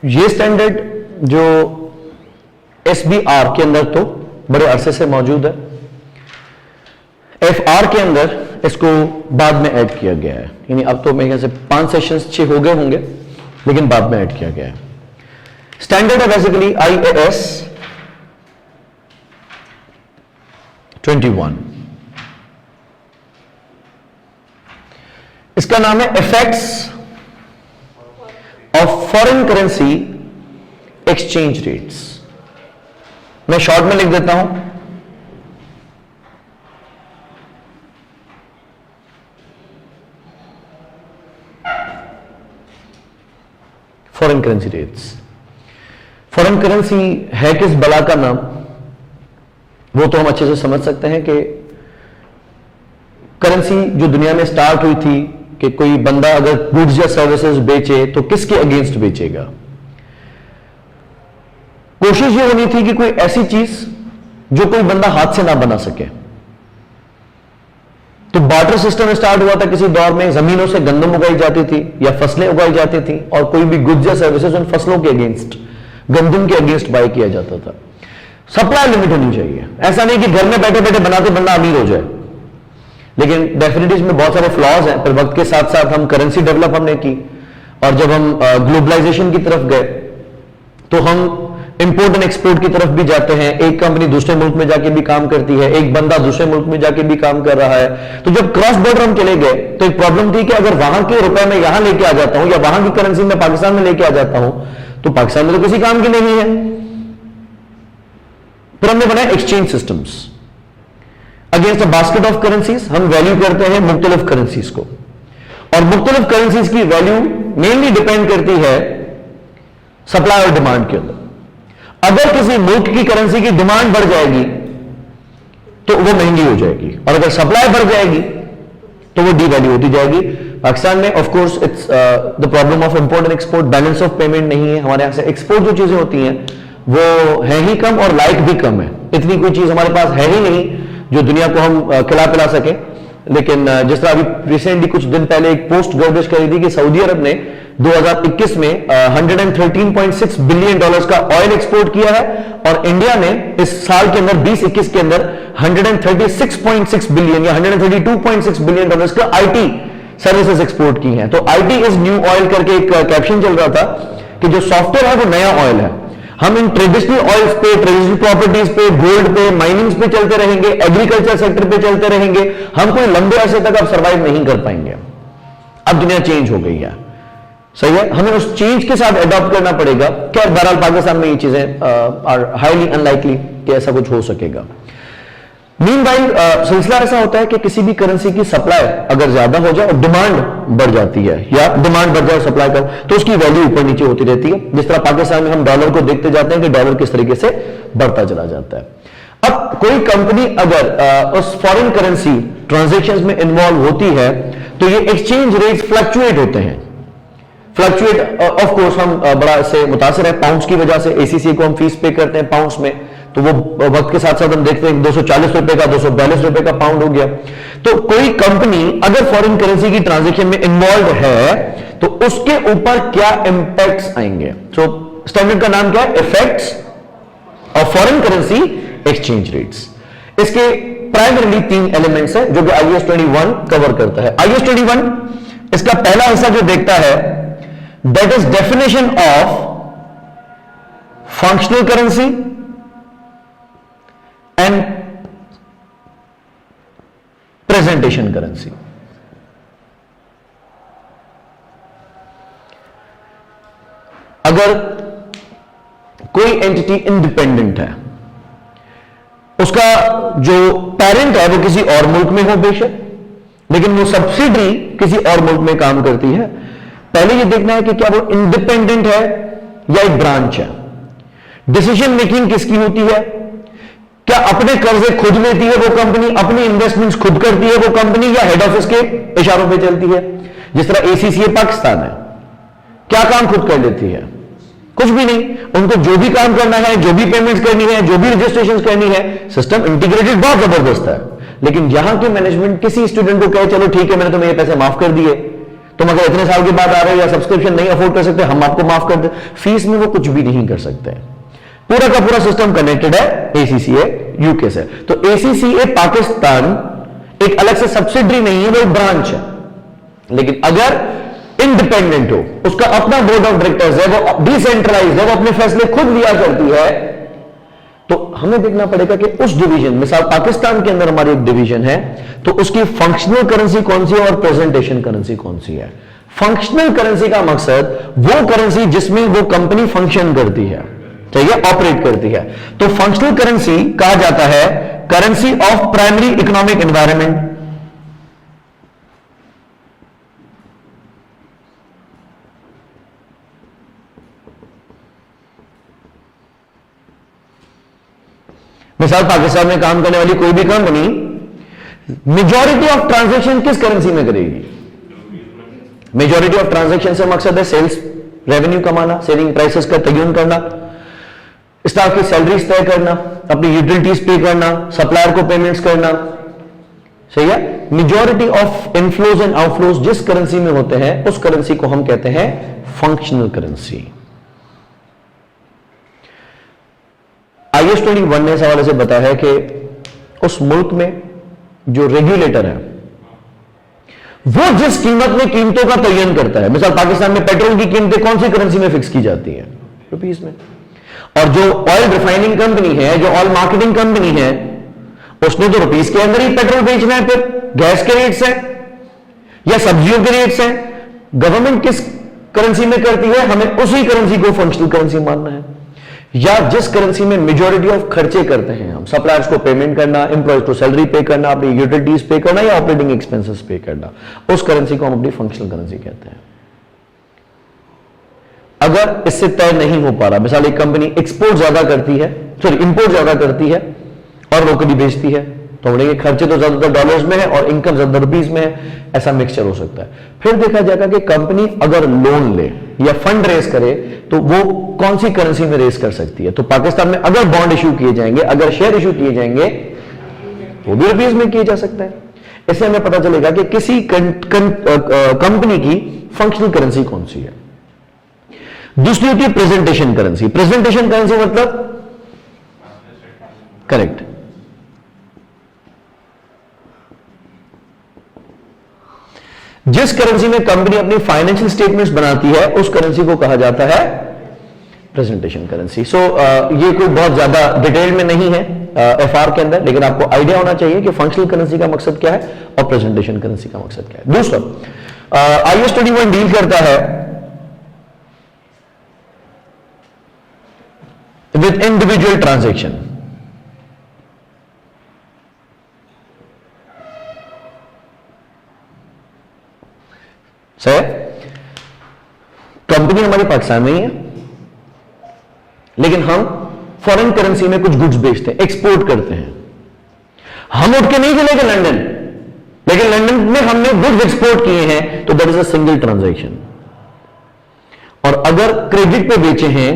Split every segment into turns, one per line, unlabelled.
ये स्टैंडर्ड जो SBR के अंदर तो बड़े अरसे से मौजूद है, FR के अंदर इसको बाद में ऐड किया गया है, यानी अब तो मेरे ख्याल से 5 सेशंस 6 हो गए होंगे, लेकिन बाद में ऐड किया गया है। स्टैंडर्ड है बेसिकली IAS 21। इसका नाम है effects of foreign currency exchange rates. मैं शॉर्ट में लिख देता हूं, foreign currency rates. Foreign currency है किस बला का नाम, वो तो हम अच्छे से समझ सकते हैं कि करेंसी जो दुनिया में स्टार्ट हुई थी कि कोई बंदा अगर गुड्स या सर्विसेज बेचे तो किसके अगेंस्ट बेचेगा। कोशिश ये होनी थी कि कोई ऐसी चीज जो कोई बंदा हाथ से ना बना सके। तो बार्टर सिस्टम स्टार्ट हुआ था किसी दौर में, जमीनों से गंदम उगाई जाती थी या फसलें उगाई जाती थी और कोई भी गुड्स या सर्विसेज उन फसलों के अगेंस्ट, गंदम के अगेंस्ट बाय किया जाता था। सप्लाई लिमिट होनी चाहिए, ऐसा नहीं कि घर में बैठे बैठे बनाते बंदा अमीर हो जाए। लेकिन डेफिनेटली इसमें बहुत सारे फ्लॉज हैं, पर वक्त के साथ साथ हम करेंसी डेवलप हमने की, और जब हम ग्लोबलाइजेशन की तरफ गए तो हम इंपोर्ट एंड एक्सपोर्ट की तरफ भी जाते हैं। एक कंपनी दूसरे मुल्क में जाके भी काम करती है, एक बंदा दूसरे मुल्क में जाके भी काम कर रहा है। तो जब क्रॉस बॉर्डर हम चले गए तो एक प्रॉब्लम थी कि अगर वहां के रुपए में यहां लेके आ जाता हूं या वहां की करेंसी में पाकिस्तान में लेके आ जाता हूं तो पाकिस्तान में तो किसी काम की नहीं है। फिर हमने बनाया exchange systems against a basket of currencies. हम वैल्यू करते हैं मुख्तलिफ करेंसीज को, और मुख्तलिफ करेंसीज की वैल्यू मेनली डिपेंड करती है सप्लाई और डिमांड के अंदर। अगर किसी मुल्क की करेंसी की डिमांड बढ़ जाएगी तो वो महंगी हो जाएगी, और अगर सप्लाई बढ़ जाएगी तो वो डीवैल्यू होती जाएगी। पाकिस्तान में of course it's the problem of import and export, balance of payment नहीं है हमारे यहां से। एक्सपोर्ट जो चीजें होती हैं वो है ही कम और लाइक भी कम है, इतनी कोई चीज हमारे पास है ही नहीं जो दुनिया को हम खिला पिला सके। लेकिन जिस तरह अभी रिसेंटली कुछ दिन पहले एक पोस्ट गर्दिश करी थी कि सऊदी अरब ने 2021 में $113.6 बिलियन का ऑयल एक्सपोर्ट किया है, और इंडिया ने इस साल के अंदर 2021 के अंदर 136.6 बिलियन या 132.6 बिलियन डॉलर्स का आईटी सर्विसेज एक्सपोर्ट की हैं। तो आईटी इज न्यू ऑयल करके एक कैप्शन चल रहा था कि जो सॉफ्टवेयर है वो नया ऑयल है। हम इन ट्रेडिशनल ऑयल्स पे, ट्रेडिशनल प्रॉपर्टीज पे, गोल्ड पे, माइनिंग्स पे चलते रहेंगे, एग्रीकल्चर सेक्टर पे चलते रहेंगे, हम कोई लंबे अरसे तक अब सर्वाइव नहीं कर पाएंगे। अब दुनिया चेंज हो गई है, सही है, हमें उस चेंज के साथ अडॉप्ट करना पड़ेगा। क्या बहरहाल पाकिस्तान में ये चीजें आर हाईली अनलाइकली कि ऐसा कुछ हो सकेगा। मीनवाइल सिलसिला ऐसा होता है कि किसी भी करेंसी की सप्लाई अगर ज्यादा हो जाए और डिमांड बढ़ जाती है, या डिमांड बढ़ जाए सप्लाई का, तो उसकी वैल्यू ऊपर नीचे होती रहती है। जिस तरह पाकिस्तान में हम डॉलर को देखते जाते हैं कि डॉलर किस तरीके से बढ़ता चला जाता है। अब कोई कंपनी अगर उस फॉरेन करेंसी ट्रांजैक्शंस में इन्वॉल्व होती है तो ये एक्सचेंज रेट्स फ्लक्चुएट होते हैं। फ्लक्चुएट ऑफ कोर्स हम बड़ा इससे मुतासिर है पाउंड्स की वजह से। एसीसी को हम फीस पे करते हैं पाउंड्स में, तो वो वक्त के साथ साथ हम देखते हैं 240 रुपए का 242 रुपए का पाउंड हो गया। तो कोई कंपनी अगर फॉरेन करेंसी की ट्रांजैक्शन में इन्वॉल्व है तो उसके ऊपर क्या इंपैक्ट्स आएंगे। तो स्टैंडर्ड का नाम क्या है, effects of foreign currency exchange rates. इसके प्राइमरीली 3 एलिमेंट्स हैं जो कि IAS 21 कवर करता है। IAS 21 इसका पहला हिस्सा जो देखता है that is definition of functional currency and presentation currency. अगर कोई एंटिटी इंडिपेंडेंट है, उसका जो पेरेंट है वो किसी और मुल्क में हो बेशक, लेकिन वो सब्सिडरी किसी और मुल्क में काम करती है, पहले ये देखना है कि क्या वो इंडिपेंडेंट है या एक ब्रांच है। डिसीजन मेकिंग किसकी होती है, क्या अपने कर्जे खुद लेती है वो कंपनी, अपनी इन्वेस्टमेंट्स खुद करती है वो कंपनी, या हेड ऑफिस के इशारों पे चलती है। जिस तरह ACCA पाकिस्तान है, क्या काम खुद कर लेती है, कुछ भी नहीं। उनको जो भी काम करना है, जो भी पेमेंट्स करनी है, जो भी रजिस्ट्रेशन करनी है, सिस्टम इंटीग्रेटेड बहुत जबरदस्त है। लेकिन यहां की मैनेजमेंट किसी स्टूडेंट को कहे चलो ठीक है मैंने तुम्हें ये पैसे माफ कर दिए, तुम अगर इतने साल के बाद आ रहे हो या सब्सक्रिप्शन नहीं अफोर्ड कर सकते, हम आपको माफ कर दे। फीस में वो कुछ भी नहीं कर सकते। पूरा का पूरा सिस्टम कनेक्टेड है ACCA यूके से। तो ACCA पाकिस्तान एक अलग से सब्सिडरी नहीं है, वो एक ब्रांच है। लेकिन अगर इंडिपेंडेंट हो, उसका अपना बोर्ड ऑफ डायरेक्टर्स है, वो डिसेंट्रलाइज है, वो अपने फैसले खुद लिया करती है, तो हमें देखना पड़ेगा कि उस डिवीजन, मिसाल पाकिस्तान के अंदर हमारी एक डिवीजन है, तो उसकी फंक्शनल करेंसी कौन सी है और प्रेजेंटेशन करेंसी कौन सी है। फंक्शनल करेंसी का मकसद वो करेंसी जिसमें वो कंपनी फंक्शन करती है, ठीक है, ऑपरेट करती है। तो फंक्शनल करेंसी कहा जाता है currency of primary economic environment. मिसाल पाकिस्तान में काम करने वाली कोई भी कंपनी मेजॉरिटी ऑफ ट्रांजैक्शन किस करेंसी में करेगी? मेजॉरिटी ऑफ ट्रांजैक्शन से मकसद है सेल्स रेवेन्यू कमाना, सेलिंग प्राइसेस का तयन करना, स्टाफ की सैलरीज तय करना, अपनी यूटिलिटीज पे करना, सप्लायर को पेमेंट्स करना, सही है। Majority of inflows and outflows जिस करेंसी में होते हैं उस करेंसी को हम कहते हैं फंक्शनल करेंसी। IAS 21 ने इस हवाले से बताया है कि उस मुल्क में जो रेगुलेटर है वो जिस कीमत में कीमतों का तयन करता है, मिसाल पाकिस्तान में पेट्रोल की कीमतें कौन सी करेंसी में फिक्स की जाती हैं? रुपीस में। और जो ऑयल रिफाइनिंग कंपनी है, जो ऑयल मार्केटिंग कंपनी है, उसने तो रुपीस के अंदर ही पेट्रोल बेचना है। फिर गैस के रेट्स हैं या सब्जियों के रेट्स हैं, गवर्नमेंट किस करेंसी में करती है, हमें उसी करेंसी को फंक्शनल करेंसी मानना है। या जिस करेंसी में मेजॉरिटी ऑफ खर्चे करते हैं हम, सप्लायर्स को पेमेंट करना, एम्प्लॉयज को सैलरी पे करना, अपनी यूटिलिटीज पे करना या ऑपरेटिंग एक्सपेंसेस पे करना, उस करेंसी को हम अपनी फंक्शनल करेंसी कहते हैं। अगर इससे तय नहीं हो पा रहा, मिसाल एक कंपनी एक्सपोर्ट ज्यादा करती है, सॉरी इंपोर्ट ज्यादा करती है और लोकली बेचती है, तो हम बोलेंगे खर्चे तो ज्यादातर डॉलर्स में है और इनकम ज्यादा रुपीज में है, ऐसा मिक्सचर हो सकता है। फिर देखा जाएगा कि कंपनी अगर लोन ले या फंड रेस करे तो वो कौन सी करेंसी में रेस कर सकती है। तो पाकिस्तान में अगर बॉन्ड इश्यू किए जाएंगे, अगर शेयर इश्यू किए जाएंगे, वो भी रुपीज में किए जा सकता है। इससे हमें पता चलेगा कि किसी कंपनी की फंक्शनल करेंसी कौन सी है। दूसरी होती है प्रेजेंटेशन करेंसी। प्रेजेंटेशन करेंसी मतलब करेक्ट, जिस करेंसी में कंपनी अपनी फाइनेंशियल स्टेटमेंट्स बनाती है उस करेंसी को कहा जाता है प्रेजेंटेशन करेंसी। सो ये कोई बहुत ज्यादा डिटेल में नहीं है एफआर के अंदर, लेकिन आपको आइडिया होना चाहिए कि फंक्शनल करेंसी का मकसद क्या है और प्रेजेंटेशन करेंसी का मकसद क्या है। दूसरा IAS 21 डील करता है विद इंडिविजुअल ट्रांजैक्शन। सही, कंपनी हमारी पाकिस्तान में ही है, लेकिन हम फॉरेन करेंसी में कुछ गुड्स बेचते हैं, एक्सपोर्ट करते हैं। हम उठ के नहीं चले गए लंदन, लेकिन लंदन में हमने गुड्स एक्सपोर्ट किए हैं, तो that is a single transaction. और अगर क्रेडिट पे बेचे हैं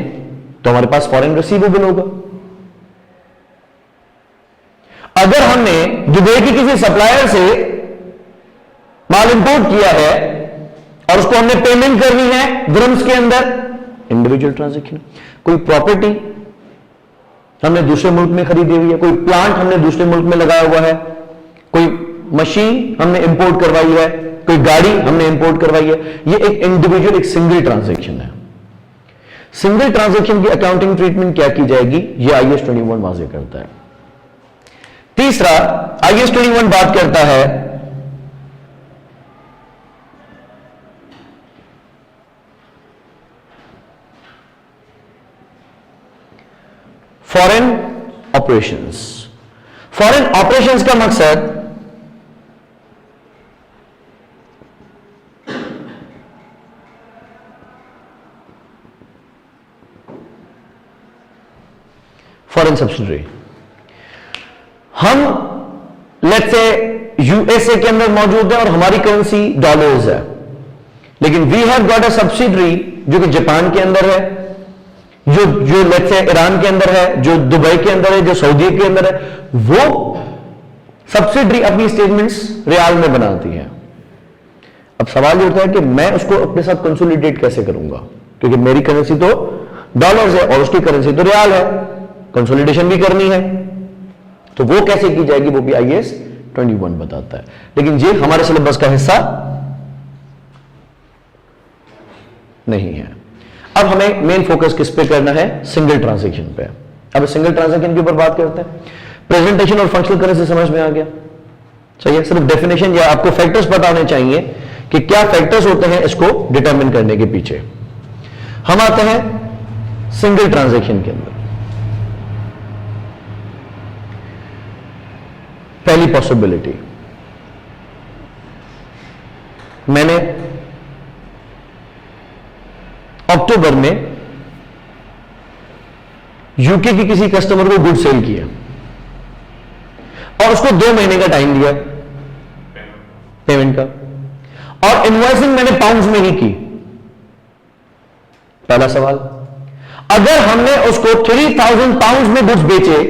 तो हमारे पास फॉरेन रिसीवेबल होगा। अगर हमने दुबई के किसी सप्लायर से माल इंपोर्ट किया है और उसको हमने पेमेंट करनी है दिरहम्स के अंदर, इंडिविजुअल ट्रांजैक्शन। कोई प्रॉपर्टी हमने दूसरे मुल्क में खरीदी हुई है, कोई प्लांट हमने दूसरे मुल्क में लगाया हुआ है, कोई मशीन हमने इंपोर्ट करवाई है, कोई गाड़ी हमने इंपोर्ट करवाई है, ये एक इंडिविजुअल, एक सिंगल ट्रांजैक्शन है। सिंगल ट्रांजैक्शन की अकाउंटिंग ट्रीटमेंट क्या की जाएगी, ये IAS 21 वाज़ेह करता है। तीसरा IAS 21 बात करता है फॉरेन ऑपरेशंस। फॉरेन ऑपरेशंस का मकसद फॉरेन सब्सिडरी। हम लेट्स से USA के अंदर मौजूद है और हमारी करेंसी डॉलर्स है, लेकिन we have got a subsidiary जो कि जापान के अंदर है, जो लेट्स से ईरान के अंदर है, जो दुबई के अंदर है, जो सऊदी के अंदर है। वो सब्सिडरी अपनी स्टेटमेंट्स रियाल में बनाती है। अब सवाल ये उठता है कि मैं उसको अपने साथ कंसोलिडेट कैसे करूंगा, क्योंकि मेरी करेंसी तो डॉलर्स है और उसकी करेंसी तो रियाल है, कंसोलिडेशन भी करनी है, तो वो कैसे की जाएगी वो भी IAS 21 बताता है। लेकिन ये हमारे सिलेबस का हिस्सा नहीं है। अब हमें मेन फोकस किस पे करना है, सिंगल ट्रांजैक्शन पे। अब सिंगल ट्रांजैक्शन के ऊपर बात करते हैं। प्रेजेंटेशन और फंक्शनल करेंसी समझ में आ गया, सही है। सिर्फ डेफिनेशन या आपको फैक्टर्स पता होने चाहिए कि क्या फैक्टर्स होते हैं इसको डिटरमिन करने के पीछे। हम आते हैं सिंगल ट्रांजैक्शन के अंदर। पहली पॉसिबिलिटी, मैंने अक्टूबर में यूके की किसी कस्टमर को गुड सेल किया और उसको 2 महीने का टाइम दिया पेमेंट का, और इनवॉइसिंग मैंने पाउंड्स में ही की। पहला सवाल, अगर हमने उसको 3000 पाउंड्स में गुड्स बेचे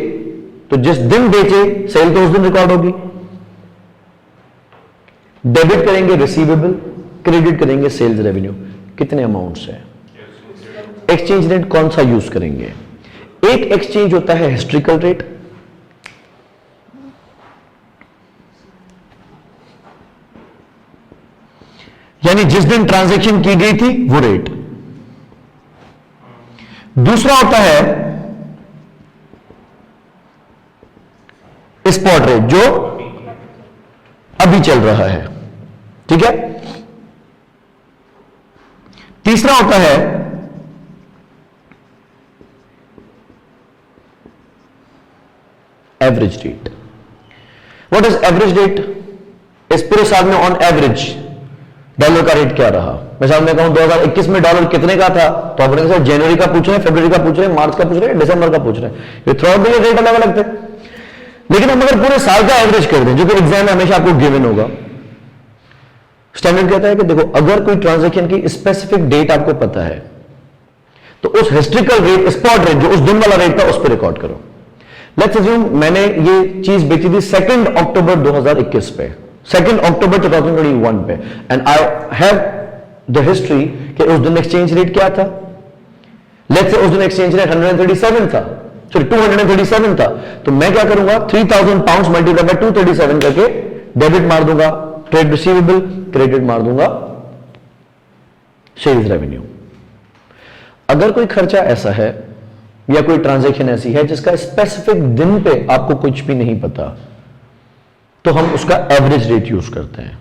तो जिस दिन बेचे सेल तो उस दिन रिकॉर्ड होगी। डेबिट करेंगे रिसीवेबल, क्रेडिट करेंगे सेल्स रेवेन्यू। कितने अमाउंट्स है, एक्सचेंज रेट कौन सा यूज करेंगे। एक एक्सचेंज होता है हिस्ट्रिकल रेट, यानी जिस दिन ट्रांजैक्शन की गई थी वो रेट। दूसरा होता है स्पॉट रेट, जो अभी चल रहा है, ठीक है। तीसरा होता है average rate. What is average rate, इस पूरे साल में ऑन एवरेज डॉलर का रेट क्या रहा। मिसाल मैं कहूं 2021 में डॉलर कितने का था, तो आप सर जनवरी का पूछ रहे हैं, फरवरी का पूछ रहे हैं, मार्च का पूछ रहे हैं, दिसंबर का पूछ रहे हैं, ये through out the year rate अलग अलग थे। लेकिन हम अगर पूरे साल का एवरेज कर दें, जो कि एग्जाम में हमेशा आपको गिवन होगा, स्टैंडर्ड कहता है कि देखो अगर कोई ट्रांजैक्शन की स्पेसिफिक डेट आपको पता है तो उस हिस्ट्रिकल रेट, स्पॉट रेट जो उस दिन वाला रेट था उस पर रिकॉर्ड करो। लेट्स अज्यूम मैंने ये चीज बेची थी 2 अक्टूबर 2021 पे, 2 अक्टूबर 2021 पे, and I have the history कि उस दिन एक्सचेंज रेट क्या था। लेट्स से उस दिन एक्सचेंज रेट 137 था, सॉरी 237 था, तो मैं क्या करूंगा 3000 पाउंड मल्टीप्लाई बाय 237 करके डेबिट मार दूंगा ट्रेड रिसीवेबल, क्रेडिट मार दूंगा सेल्स रेवेन्यू। अगर कोई खर्चा ऐसा है या कोई ट्रांजैक्शन ऐसी है जिसका स्पेसिफिक दिन पे आपको कुछ भी नहीं पता, तो हम उसका एवरेज रेट यूज करते हैं,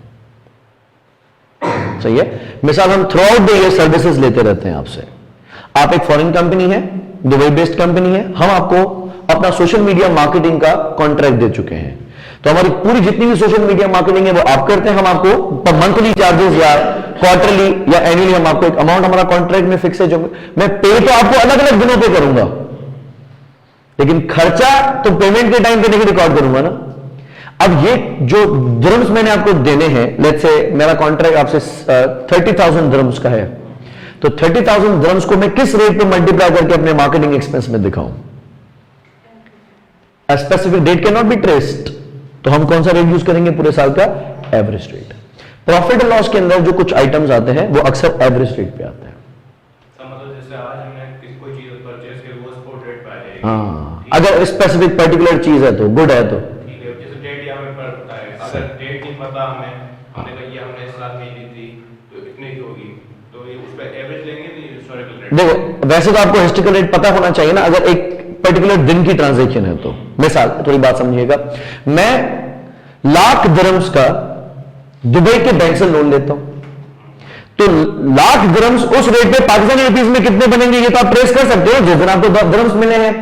सही है। मिसाल हम through out the year services लेते रहते हैं आपसे। आप एक फॉरेन कंपनी है, दुबई बेस्ड कंपनी है, हम आपको अपना सोशल मीडिया मार्केटिंग का कॉन्ट्रैक्ट दे चुके हैं, तो हमारी पूरी जितनी भी सोशल मीडिया मार्केटिंग है वो आप करते हैं। हम आपको मंथली चार्जेस या क्वार्टरली या एनुअली हम आपको एक अमाउंट हमारा कॉन्ट्रैक्ट में फिक्स है, जो मैं पे तो आपको अलग अलग दिनों पे करूंगा, लेकिन खर्चा तो पेमेंट के टाइम पे नहीं रिकॉर्ड करूंगा ना। अब ये जो दिरहम्स मैंने आपको देने हैं, लेट्स से मेरा कॉन्ट्रैक्ट आपसे 30,000 दिरहम्स का है, तो 30,000 दिरहम्स को मैं किस रेट पे मल्टीप्लाई करके अपने मार्केटिंग एक्सपेंस में दिखाऊं। A specific date cannot be traced, तो हम कौन सा रेट यूज करेंगे पूरे साल का, average rate. Profit and loss के अंदर जो कुछ आइटम्स आते हैं वो अक्सर एवरेज रेट पे आते हैं।
मतलब जैसे आज हमने कोई चीज परचेज की वो स्पॉट रेट पे आ जाएगी।
हाँ, अगर स्पेसिफिक पर्टिकुलर चीज है तो गुड है, तो
ठीक है, जैसे डेट यहाँ पे पड़ता है, अगर डेट नहीं पता हमें, हमने कहा ये हमने इस साल में ली थी तो इतनी की होगी, तो ये उस पे एवरेज लेंगे तो हिस्टोरिकल रेट।
देखो वैसे तो आपको हिस्टोरिकल रेट पता होना चाहिए ना, अगर एक पर्टिकुलर दिन की ट्रांजैक्शन है तो। मिसाल, थोड़ी बात समझिएगा, मैं लाख दिरहम्स का दुबई के बैंक से लोन लेता हूं, तो लाख दिरहम्स उस रेट पे पाकिस्तानी रुपीस में कितने बनेंगे ये तो आप ट्रेस कर सकते हो जिस दिन आपको दिरहम्स मिले हैं।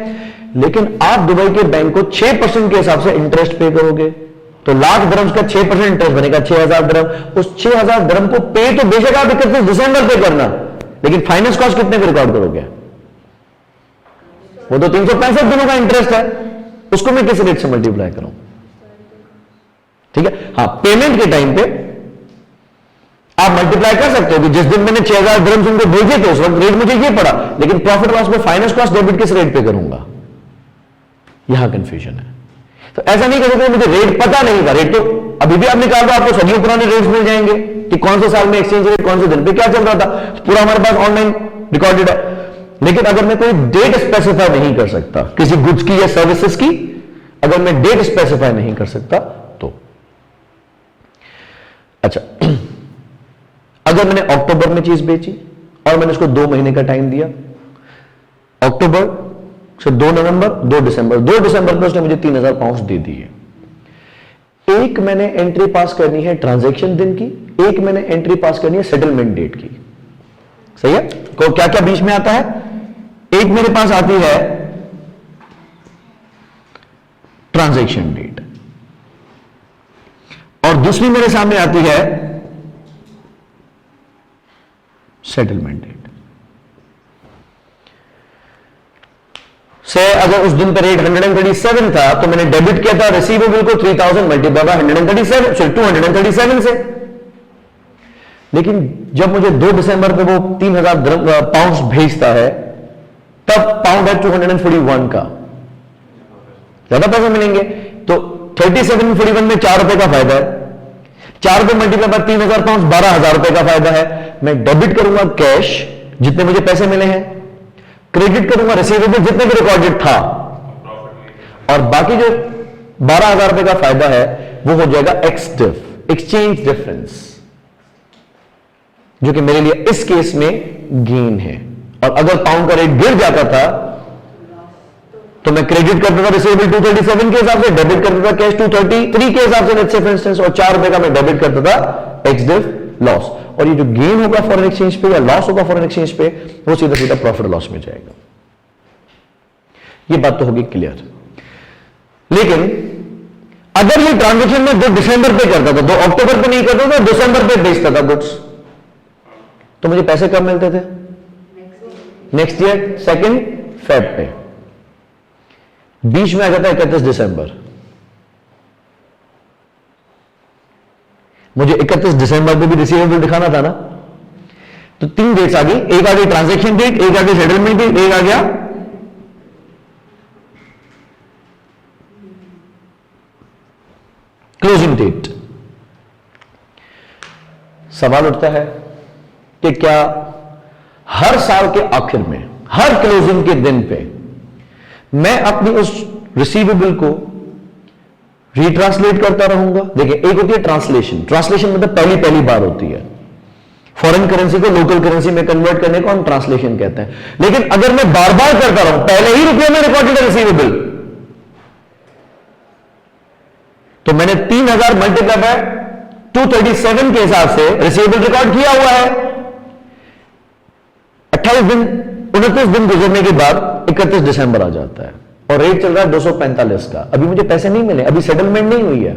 लेकिन आप दुबई के बैंक को 6% के हिसाब से इंटरेस्ट पे करोगे, तो लाख दिरहम्स का 6% इंटरेस्ट बनेगा 6,000 दिरहम। उस 6,000 दिरहम को पे तो बेशक आप 31 दिसंबर पे करना, लेकिन फाइनेंस कॉस्ट कितने पे रिकॉर्ड करोगे, वो तो 365 दिनों का इंटरेस्ट है, उसको मैं किस रेट से मल्टीप्लाई करूं, ठीक है। हाँ, पेमेंट के टाइम पे आप मल्टीप्लाई कर सकते हो कि जिस दिन मैंने 6,000 दिरहम्स उनको भेजे थे उस वक्त रेट मुझे ये पड़ा, लेकिन प्रॉफिट लॉस में फाइनेंस कॉस्ट डेबिट किस रेट पे करूंगा, यहां कंफ्यूजन है। तो ऐसा नहीं कर सकते मुझे रेट पता नहीं था, रेट तो अभी भी आप निकाल दो आपको सदियों पुराने रेट्स मिल जाएंगे कि कौन से साल में एक्सचेंज रेट, कौन से दिन पे क्या चल रहा था, पूरा हमारे पास ऑनलाइन रिकॉर्डेड है। लेकिन अगर मैं कोई डेट स्पेसिफाई नहीं कर सकता किसी गुड्स की या सर्विसेज की, अगर मैं डेट स्पेसिफाई नहीं कर सकता तो अच्छा, अगर मैंने अक्टूबर में चीज बेची और मैंने उसको 2 महीने का टाइम दिया, अक्टूबर से 2 नवंबर 2 दिसंबर, 2 दिसंबर में उसने मुझे 3000 पाउंड दे दिए। एक मैंने एंट्री पास करनी है ट्रांजैक्शन दिन की, एक मैंने एंट्री पास करनी है सेटलमेंट डेट की। सही है? तो क्या क्या बीच में आता है? एक मेरे पास आती है ट्रांजैक्शन डेट और दूसरी मेरे सामने आती है सेटलमेंट डेट। से अगर उस दिन पर रेट 137 था तो मैंने डेबिट किया था रिसीवेबल को 3000 मल्टीप्लाई बाय 137 237 से। लेकिन जब मुझे 2 दिसंबर पे वो 3000 पाउंड्स भेजता है तब पाउंड है 241 का, ज्यादा पैसे मिलेंगे। तो 3741 में 4 रुपए का फायदा है, 4 रुपए मल्टीप्लाई बाय 3000 पाउंड 12000 रुपए का फायदा है। मैं डेबिट करूंगा कैश जितने मुझे पैसे मिले हैं, क्रेडिट करूंगा रिसीवेबल जितने भी रिकॉर्डेड था, और बाकी जो 12000 रुपए का फायदा है वो हो जाएगा एक्सडिफ, एक्सचेंज डिफरेंस, जो कि मेरे लिए इस केस में गेन है। और अगर पाउंड का रेट गिर जाता था तो मैं क्रेडिट करता था रिसीवेबल 237 के हिसाब से, डेबिट करता था कैश 233 के हिसाब से, लेट्स से फॉर इंस्टेंस, और 4 रुपए का मैं डेबिट करता था एक्सडिफ लॉस। और ये जो गेन होगा फॉरेन एक्सचेंज पे या लॉस होगा फॉरेन एक्सचेंज पे वो सीधा सीधा प्रॉफिट लॉस में जाएगा। ये बात तो होगी क्लियर। लेकिन अगर ये ट्रांजेक्शन में 2 दिसंबर पे करता था, 2 अक्टूबर पे नहीं करता था, दिसंबर पे बेचता था गुड्स, तो मुझे पैसे कब मिलते थे? नेक्स्ट ईयर 2 फेब पे। बीच में आ जाता है 31 दिसंबर। मुझे 31 दिसंबर पे भी रिसीवेबल दिखाना था ना, तो 3 डेट्स आ गई, एक आ गई ट्रांजैक्शन डेट, एक आ गई सेटलमेंट डेट, एक आ गया क्लोजिंग डेट। सवाल उठता है कि क्या हर साल के आखिर में, हर क्लोजिंग के दिन पे मैं अपनी उस रिसीवेबल को रीट्रांसलेट करता रहूंगा? देखिए, एक होती है ट्रांसलेशन, ट्रांसलेशन मतलब पहली बार होती है, फॉरेन करेंसी को लोकल करेंसी में कन्वर्ट करने को हम ट्रांसलेशन कहते हैं। लेकिन अगर मैं बार बार करता रहूं, पहले ही रुपये में रिकॉर्डेड रिसीवेबल, तो मैंने 3000 मल्टीप्लाई बाय 237 के हिसाब से रिसीवेबल रिकॉर्ड किया हुआ है। 28 दिन 29 दिन गुजरने के बाद 31 दिसंबर आ जाता है और रेट चल रहा है 245 का। अभी मुझे पैसे नहीं मिले, अभी सेटलमेंट नहीं हुई है।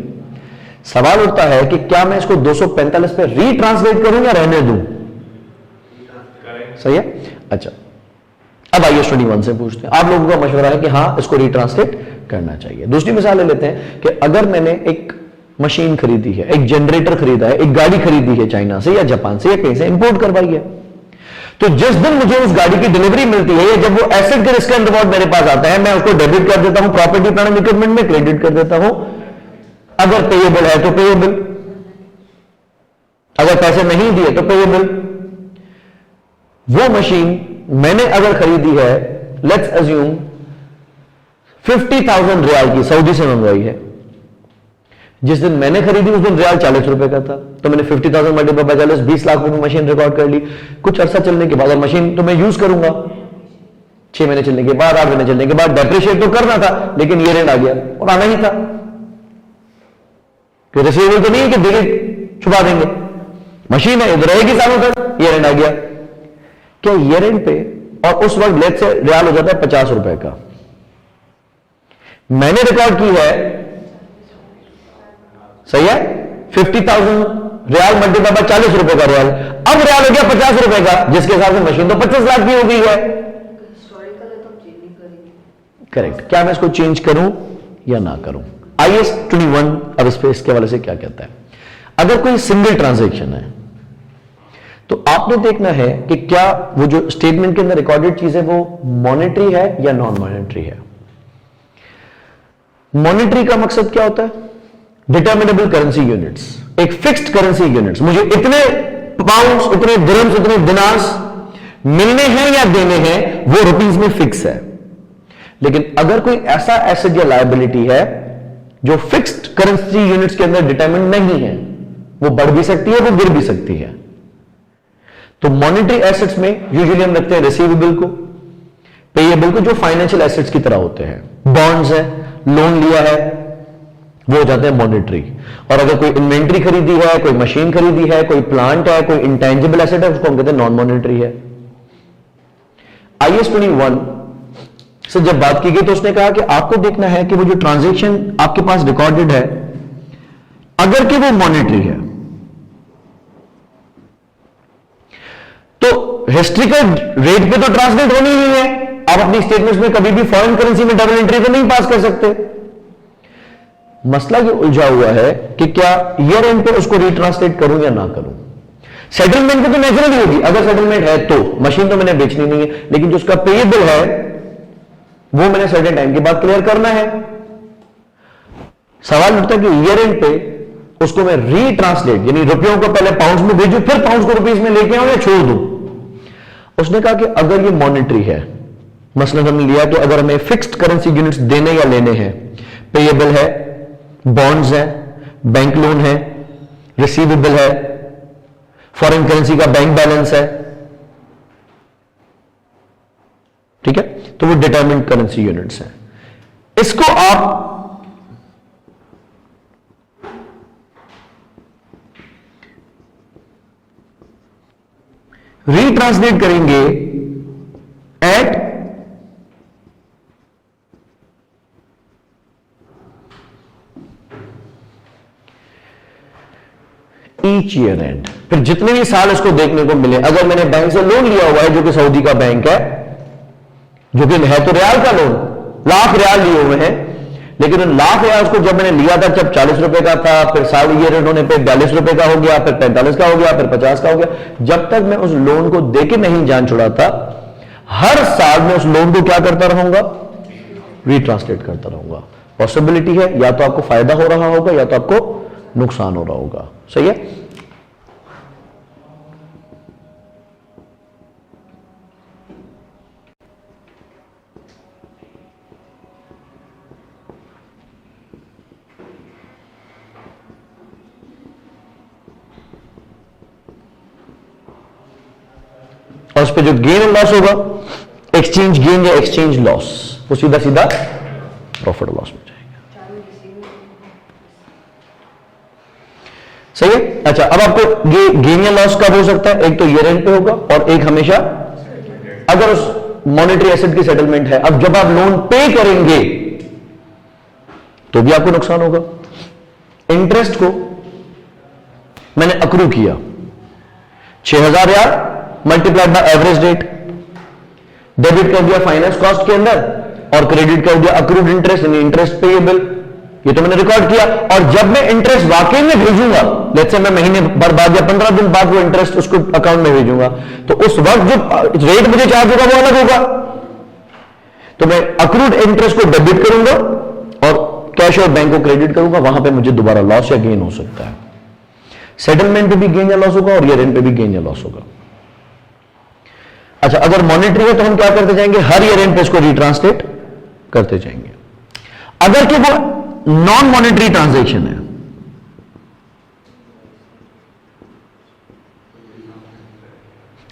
सवाल उठता है कि क्या मैं इसको 245 पे रीट्रांसलेट करूं या रहने दूं? सही है? अच्छा, अब आइए स्टडी 1 से पूछते हैं। आप लोगों का मशवरा है कि हां, इसको रीट्रांसलेट करना चाहिए। दूसरी मिसाल ले लेते हैं कि अगर मैंने एक मशीन खरीदी है, एक जनरेटर खरीदा है, एक गाड़ी खरीदी है चाइना से या जापान से या कहीं से इंपोर्ट करवाई है, तो जिस दिन मुझे उस गाड़ी की डिलीवरी मिलती है, जब वो एसेट के रिस्क एंड रिवॉर्ड मेरे पास आता है, मैं उसको डेबिट कर देता हूं, प्रॉपर्टी प्लांट एंड इक्विपमेंट में क्रेडिट कर देता हूं। अगर पेएबल है तो पेएबल, अगर पैसे नहीं दिए तो पेएबल। वो मशीन मैंने अगर खरीदी है, लेट्स अज्यूम 50,000 रियाल की, सऊदी से मंगवाई है। जिस दिन मैंने खरीदी उस दिन रियाल 40 रुपए का था, तो मैंने 50,000 मल्टीप्लाई बाय 40, 20 लाख रुपए मशीन रिकॉर्ड कर ली। कुछ अरसा चलने के बाद, और मशीन तो मैं यूज करूंगा 6 महीने चलने के बाद, 8 महीने चलने के बाद, डेप्रिशिएट तो करना था, लेकिन ये रेंट आ गया और आना ही था। रिसीवेबल तो नहीं है कि डिलीट छुपा देंगे, मशीन है, इधर रहेगी सालों तक, ये रेंट आ गया। क्या ये रेंट पे, और उस वक्त लेट से रियाल हो जाता है 50 रुपए का, मैंने रिकॉर्ड की है, सही है, 50,000 रियाल मल्टीप्लाई बाय 40 रुपए का रियाल, अब रियाल हो गया 50 रुपए का, जिसके हिसाब से मशीन तो 25 लाख की हो गई है। करेक्ट। क्या मैं इसको चेंज करूं या ना करूं? IAS 21 अब इस पे, इसके वाले से क्या कहता है? अगर कोई सिंगल ट्रांजैक्शन है तो आपने देखना है कि क्या वो जो स्टेटमेंट के अंदर रिकॉर्डेड चीज है वो मॉनेटरी है या नॉन मॉनेटरी है। मॉनेटरी का मकसद क्या होता है? डिटर्मिनेबल करेंसी यूनिट्स, एक फिक्स्ड करेंसी यूनिट्स, मुझे इतने पाउंड्स, इतने दिरहम्स, इतने दिनार्स मिलने हैं या देने हैं, वो रुपीज में फिक्स है। लेकिन अगर कोई ऐसा एसेट या लायबिलिटी है जो फिक्स्ड करेंसी यूनिट्स के अंदर डिटरमिन नहीं है, वो बढ़ भी सकती है, वो गिर भी सकती है। तो मॉनेटरी एसेट्स में यूजुअली हम रखते हैं रिसीवेबल को, पेएबल को, जो फाइनेंशियल एसेट्स की तरह होते हैं। बॉन्ड्स है, लोन लिया है, वो हो जाते हैं मॉनेटरी। और अगर कोई इन्वेंट्री खरीदी है, कोई मशीन खरीदी है, कोई प्लांट है, कोई इंटेंजिबल एसेट है, उसको हम कहते हैं नॉन मॉनेटरी है। IAS 21 से जब बात की गई तो उसने कहा कि आपको देखना है कि वो जो ट्रांजैक्शन आपके पास रिकॉर्डेड है, अगर कि वो मॉनेटरी है, तो हिस्ट्रिकल रेट पे तो ट्रांसलेट होनी ही है। आप अपनी स्टेटमेंट्स में कभी भी फॉरेन करेंसी में डबल एंट्री तो नहीं पास कर सकते। मसला ये उलझा हुआ है कि क्या ईयर एंड पे उसको रीट्रांसलेट करूं या ना करूं। सेटलमेंट पे तो नेचुरली होगी, अगर सेटलमेंट है तो मशीन तो मैंने बेचनी नहीं है, लेकिन जो उसका पेएबल है वो मैंने सर्टेन टाइम के बाद क्लियर करना है। सवाल उठता है कि ईयर एंड पे उसको मैं रीट्रांसलेट, यानी रुपयों को पहले पाउंड्स में भेजूं, फिर पाउंड्स को रुपीज में लेके आऊं या छोड़ दूं। उसने कहा कि अगर ये मॉनेटरी है, मसलन हमने लिया तो अगर हमें फिक्स्ड करेंसी यूनिट्स देने या लेने हैं, पेएबल है, बॉन्ड्स है, बैंक लोन है, रिसीवेबल है, फॉरेन करेंसी का बैंक बैलेंस है, ठीक है, तो वो डिटरमिन्ड करेंसी यूनिट्स हैं। इसको आप रीट्रांसलेट करेंगे एट ईच ईयर एंड। फिर जितने भी साल इसको देखने को मिले, अगर मैंने बैंक से लोन लिया हुआ है जो कि सऊदी का बैंक है, जो कि है तो रियाल का लोन, लाख रियाल लिए हुए हैं, लेकिन उन लाख रियाल को जब मैंने लिया था जब 40 रुपए का था, फिर साल ईयर एंड होने पे 42 रुपए का हो गया, फिर 45 का हो गया, फिर 50 का हो गया, जब तक मैं उस लोन को देके नहीं जान छुड़ाता, हर साल मैं उस लोन को क्या करता रहूंगा, रीट्रांसलेट करता रहूंगा। पॉसिबिलिटी है या तो आपको फायदा हो रहा होगा या तो आपको नुकसान हो रहा होगा। सही है। और उस पर जो गेन एंड लॉस होगा, एक्सचेंज गेन या एक्सचेंज लॉस, वो सीधा सीधा प्रॉफिट लॉस में जाएगा। सही है। अच्छा, अब आपको ये गेन या लॉस कब हो सकता है, एक तो ईयर एंड पे होगा और एक हमेशा अगर उस मॉनेटरी एसेट की सेटलमेंट है। अब जब आप लोन पे करेंगे तो भी आपको नुकसान होगा। इंटरेस्ट को मैंने अक्रू किया 6000 riyal multiplied by average rate, debit कर दिया फाइनेंस कॉस्ट के अंदर और क्रेडिट कर दिया अक्रूड इंटरेस्ट, यानी इंटरेस्ट पेएबल, ये तो मैंने रिकॉर्ड किया। और जब मैं इंटरेस्ट वाकई में भेजूंगा, लेट्स से मैं महीने भर बाद या 15 दिन बाद वो इंटरेस्ट उसको अकाउंट में भेजूंगा, तो उस वक्त जो रेट मुझे चार्ज होगा वो अलग होगा। तो मैं अक्रूड इंटरेस्ट को डेबिट करूंगा और कैश और बैंक को क्रेडिट करूंगा, वहां पे मुझे दोबारा लॉस या गेन हो सकता है। सेटलमेंट पे भी गेन या लॉस होगा और ईयर एंड पे भी गेन या लॉस होगा। अच्छा, अगर मॉनेटरी है तो हम क्या करते जाएंगे, हर ईयर एंड पे इसको रीट्रांसलेट करते जाएंगे। अगर कि वो नॉन मॉनेटरी ट्रांजैक्शन है,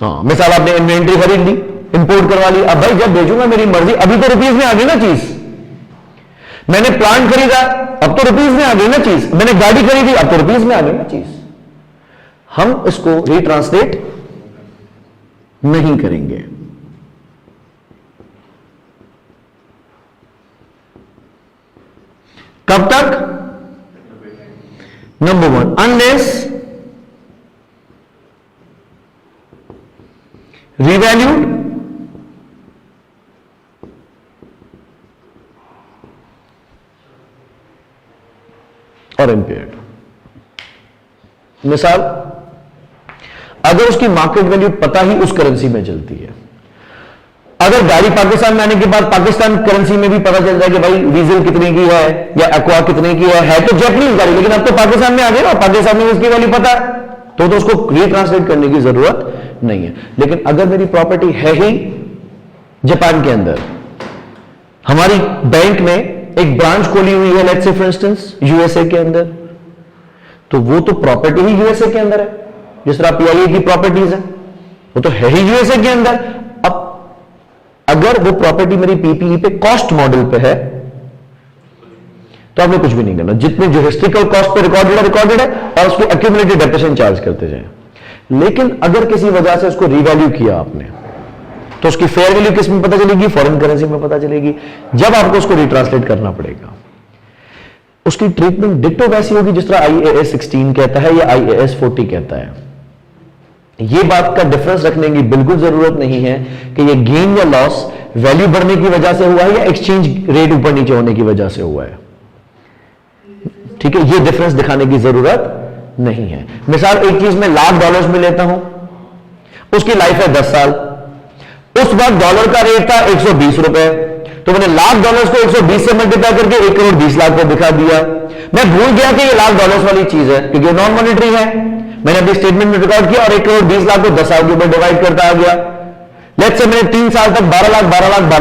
हाँ, मिसाल आपने इन्वेंट्री खरीद ली, इंपोर्ट करवा ली, अब भाई जब भेजूंगा मेरी मर्जी, अभी तो रुपीज में आ गई ना चीज। मैंने प्लांट खरीदा, अब तो रुपीज में आ गई ना चीज। मैंने गाड़ी खरीदी, अब तो रुपीज में आ गई ना चीज। हम इसको रीट्रांसलेट नहीं करेंगे। कब तक? नंबर 1, अनलेस रिवैल्यूड और इम्पेयर्ड। मिसाल, अगर उसकी मार्केट वैल्यू पता ही उस करेंसी में चलती है, अगर गाड़ी पाकिस्तान में आने के बाद पाकिस्तान करेंसी में भी पता चल जाए कि भाई डीजल कितने की है या एक्वा कितने की है तो जैपनीज गाड़ी, लेकिन अब तो पाकिस्तान में आ गया ना, पाकिस्तान में इसकी वैल्यू पता है, तो उसको रीट्रांसलेट करने की जरूरत नहीं है। लेकिन अगर मेरी प्रॉपर्टी है ही जापान के अंदर, हमारी बैंक में एक ब्रांच खोली हुई है, let's say for instance USA के अंदर, तो वो तो प्रॉपर्टी ही यूएसए के अंदर है, जिस तरह पीआईए की प्रॉपर्टीज है वो तो है ही यूएसए के अंदर। अब अगर वो प्रॉपर्टी मेरी पीपीई पे कॉस्ट मॉडल पे है तो आपने कुछ भी नहीं करना, जितने जो हिस्ट्रिकल कॉस्ट पे रिकॉर्डेड है और उसको एक्यूमुलेटेड डेप्रिसिएशन चार्ज करते जाए। लेकिन अगर किसी वजह से उसको रीवैल्यू किया आपने तो उसकी फेयर वैल्यू किस में पता चलेगी? फॉरेन करेंसी में पता चलेगी, जब आपको उसको रिट्रांसलेट करना पड़ेगा। उसकी ट्रीटमेंट डिट्टो वैसी होगी जिस तरह IAS 16 कहता है या IAS 40 कहता है। यह बात का डिफरेंस रखने की बिल्कुल जरूरत नहीं है कि यह गेन या लॉस वैल्यू बढ़ने की वजह से हुआ है या एक्सचेंज रेट ऊपर नीचे होने की वजह से हुआ है। ठीक है, यह डिफरेंस दिखाने की जरूरत नहीं है। मिसाल एक चीज में $1,00,000 में लेता हूं, उसकी लाइफ है 10 साल, उस वक्त डॉलर का रेट था 120 रुपए, तो मैंने $1,00,000 को 120 से मल्टीप्लाई करके 1,20,00,000 को दिखा दिया। मैं भूल गया कि ये $1,00,000 वाली चीज है क्योंकि नॉन मॉनिटरी है। मैंने अपनी स्टेटमेंट में रिकॉर्ड किया और 1,20,00,000 को 10 साल के ऊपर डिवाइड करता आ गया। लेट्स से मैंने 3 साल तक 12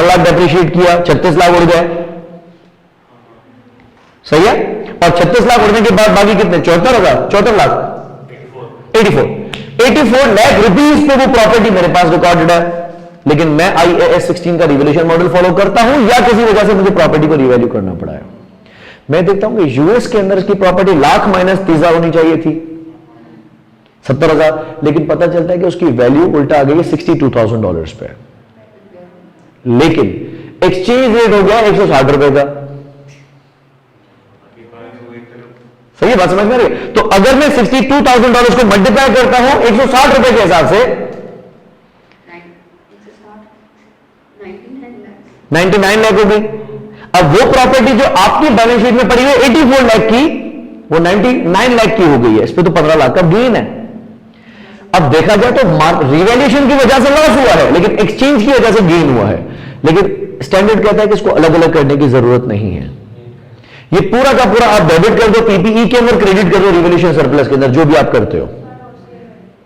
लाख डेप्रिशिएट किया, 36 लाख उड़ गए, सही है। और 36 लाख उड़ने के बाद बाकी कितने? 74 लाख 84 लाख रुपीज पे वो प्रॉपर्टी मेरे पास रिकॉर्डेड है। लेकिन मैं IAS 16 का रिवैल्यूएशन मॉडल फॉलो करता हूं या किसी वजह से मुझे प्रॉपर्टी को रिवैल्यू करना पड़ा है। मैं देखता हूं कि यूएस के अंदर इसकी प्रॉपर्टी लाख माइनस 30,000 होनी चाहिए थी, 70,000, लेकिन पता चलता है कि उसकी वैल्यू उल्टा आ गई है $62,000 पे, लेकिन एक्सचेंज रेट हो गया 160 रुपए का। सही है बात, समझ में आ रही है? तो अगर मैं $62,000 को मल्टीप्लाई करता हूं 160 रुपए के हिसाब से 99 लाख हो गई। अब वो प्रॉपर्टी जो आपकी बैलेंस शीट में पड़ी हुई 84 लाख की, वो 99 लाख की हो गई है। इस पे तो 15 लाख का गेन है। अब देखा जाए तो रिवैल्यूएशन की वजह से लॉस हुआ है, लेकिन एक्सचेंज की वजह से गेन हुआ है। लेकिन स्टैंडर्ड कहता है कि इसको अलग अलग करने की जरूरत नहीं है। ये पूरा का पूरा आप डेबिट कर दो पीपीई के अंदर, क्रेडिट कर दो रिवैल्यूएशन सरप्लस के अंदर, जो भी आप करते हो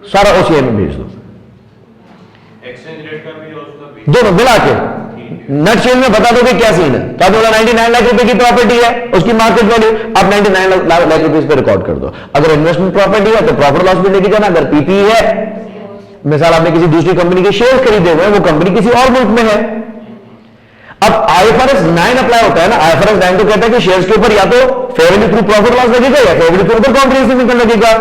सारा OCI में भेज दो,
एक्सचेंज रेट का भी और उसका भी
दोनों मिला के नट शेल में बता दो कि क्या सीन है। तो आप बोला 99 लाख रुपए की प्रॉपर्टी है, उसकी मार्केट वैल्यू आप 99 लाख रुपए पे रिकॉर्ड कर दो। अगर इन्वेस्टमेंट प्रॉपर्टी है तो प्रॉफिट लॉस भी लेके जाना। अगर पीपीई है, मिसाल आपने किसी दूसरी कंपनी के शेयर खरीदे हुए हैं, वो कंपनी किसी और मुल्क में है। अब IFRS 9 अप्लाई होता है ना। IFRS 9 तो कहता है कि शेयर्स के ऊपर या तो fair value through profit loss लगेगा या फेयर वैल्यू के ऊपर कॉम्प्रिहेंसिव इनकम लगेगा।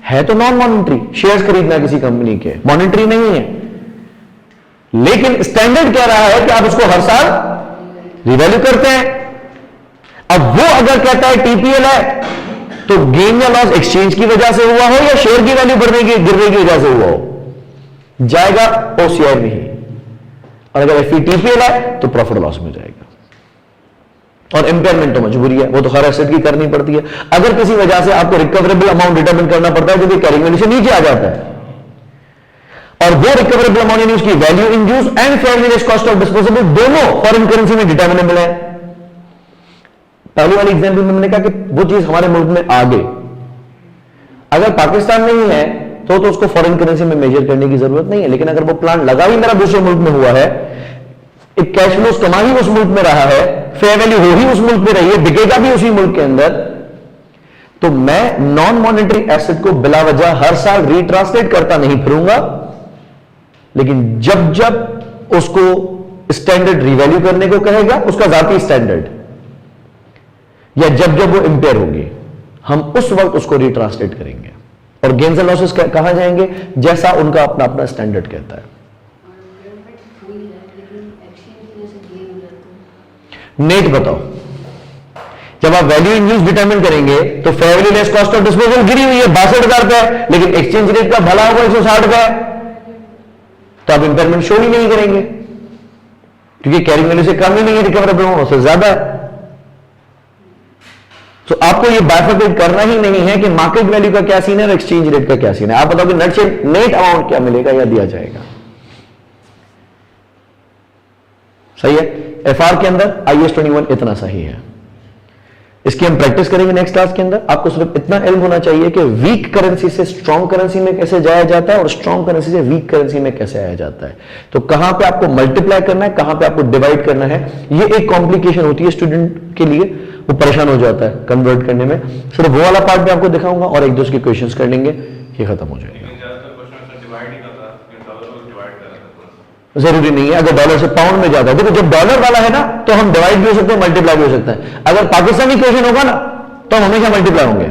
है तो नॉन मॉनिटरी, शेयर्स खरीदना है किसी कंपनी के, मॉनिटरी नहीं है। लेकिन स्टैंडर्ड कह रहा है कि आप उसको हर साल रिवैल्यू करते हैं। अब वो अगर कहता है TPL है तो गेन या लॉस एक्सचेंज की वजह से हुआ हो या शेयर की वैल्यू बढ़ने की गिरने की वजह से हुआ हो, जाएगा OCI में ही। और अगर FVTPL है तो प्रॉफिट लॉस में जाएगा। और इंपेयरमेंट तो मजबूरी है, वो तो हर एसेट की करनी पड़ती है। अगर किसी वजह से आपको रिकवरेबल अमाउंट डिटरमिन करना पड़ता है जो कि कैरिंग वैल्यू से नीचे आ जाता है, और वो रिकवरेबल अमाउंट यानी उसकी value in use and fair value cost of disposable दोनों फॉरेन करेंसी में डिटरमिनेबल है। पहले वाली एग्जांपल में मैंने कहा कि वो चीज हमारे मुल्क में आ गई, अगर पाकिस्तान में ही है तो उसको फॉरेन करेंसी में मेजर करने की जरूरत नहीं है। लेकिन अगर वो प्लान लगा ही मेरा दूसरे मुल्क में हुआ है, एक कैश फ्लो कमा ही उस मुल्क में रहा है, फेयर वैल्यू हो ही उस मुल्क में रही है, बिकेगा भी उसी मुल्क के अंदर, तो मैं नॉन मॉनेटरी एसेट को बिला वजह हर साल रीट्रांसलेट करता नहीं फिरूंगा। लेकिन जब जब उसको स्टैंडर्ड रिवैल्यू करने को कहेगा, उसका जाती स्टैंडर्ड, या जब जब वो इंपेयर होगी, हम उस वक्त उसको रिट्रांसलेट करेंगे। और गेन्स एंड लॉसेस कहां जाएंगे? जैसा उनका अपना अपना स्टैंडर्ड कहता है। नेट बताओ, जब आप वैल्यू इन यूज डिटरमिन करेंगे तो fair value less cost of disposal गिरी हुई है 62,000 रुपए, लेकिन एक्सचेंज रेट का भला होगा 160 रुपए, तो आप इंपेयरमेंट शो ही नहीं करेंगे क्योंकि कैरिंग वैल्यू से कम ही नहीं है, रिकवरेबल उससे ज्यादा है। तो आपको ये बाइफरकेट करना ही नहीं है कि मार्केट वैल्यू का क्या सीन है और एक्सचेंज रेट का क्या सीन है। आप बताओ कि नेट अमाउंट क्या मिलेगा या दिया जाएगा। सही है। FR के अंदर IS-21 इतना सही है। इसकी हम प्रैक्टिस करेंगे नेक्स्ट क्लास के अंदर। आपको सिर्फ इतना इल्म होना चाहिए कि वीक करेंसी से स्ट्रॉन्ग करेंसी में कैसे जाया जाता है और स्ट्रॉन्ग करेंसी से वीक करेंसी में कैसे आया जाता है। तो कहां पे आपको मल्टीप्लाई करना है, कहां पे आपको डिवाइड करना है, ये एक कॉम्प्लिकेशन होती है स्टूडेंट के लिए, वो परेशान हो जाता है कन्वर्ट करने में। सिर्फ वो वाला पार्ट भी आपको दिखाऊंगा और एक दूसरे के क्वेश्चंस कर लेंगे, ये खत्म हो जाएगा। जरूरी नहीं है अगर डॉलर से पाउंड में जाता है। देखो जब डॉलर वाला है ना तो हम डिवाइड भी हो सकते हैं, मल्टीप्लाई भी हो सकता है। अगर पाकिस्तानी क्वेश्चन होगा ना तो हम हमेशा मल्टीप्लाई होंगे,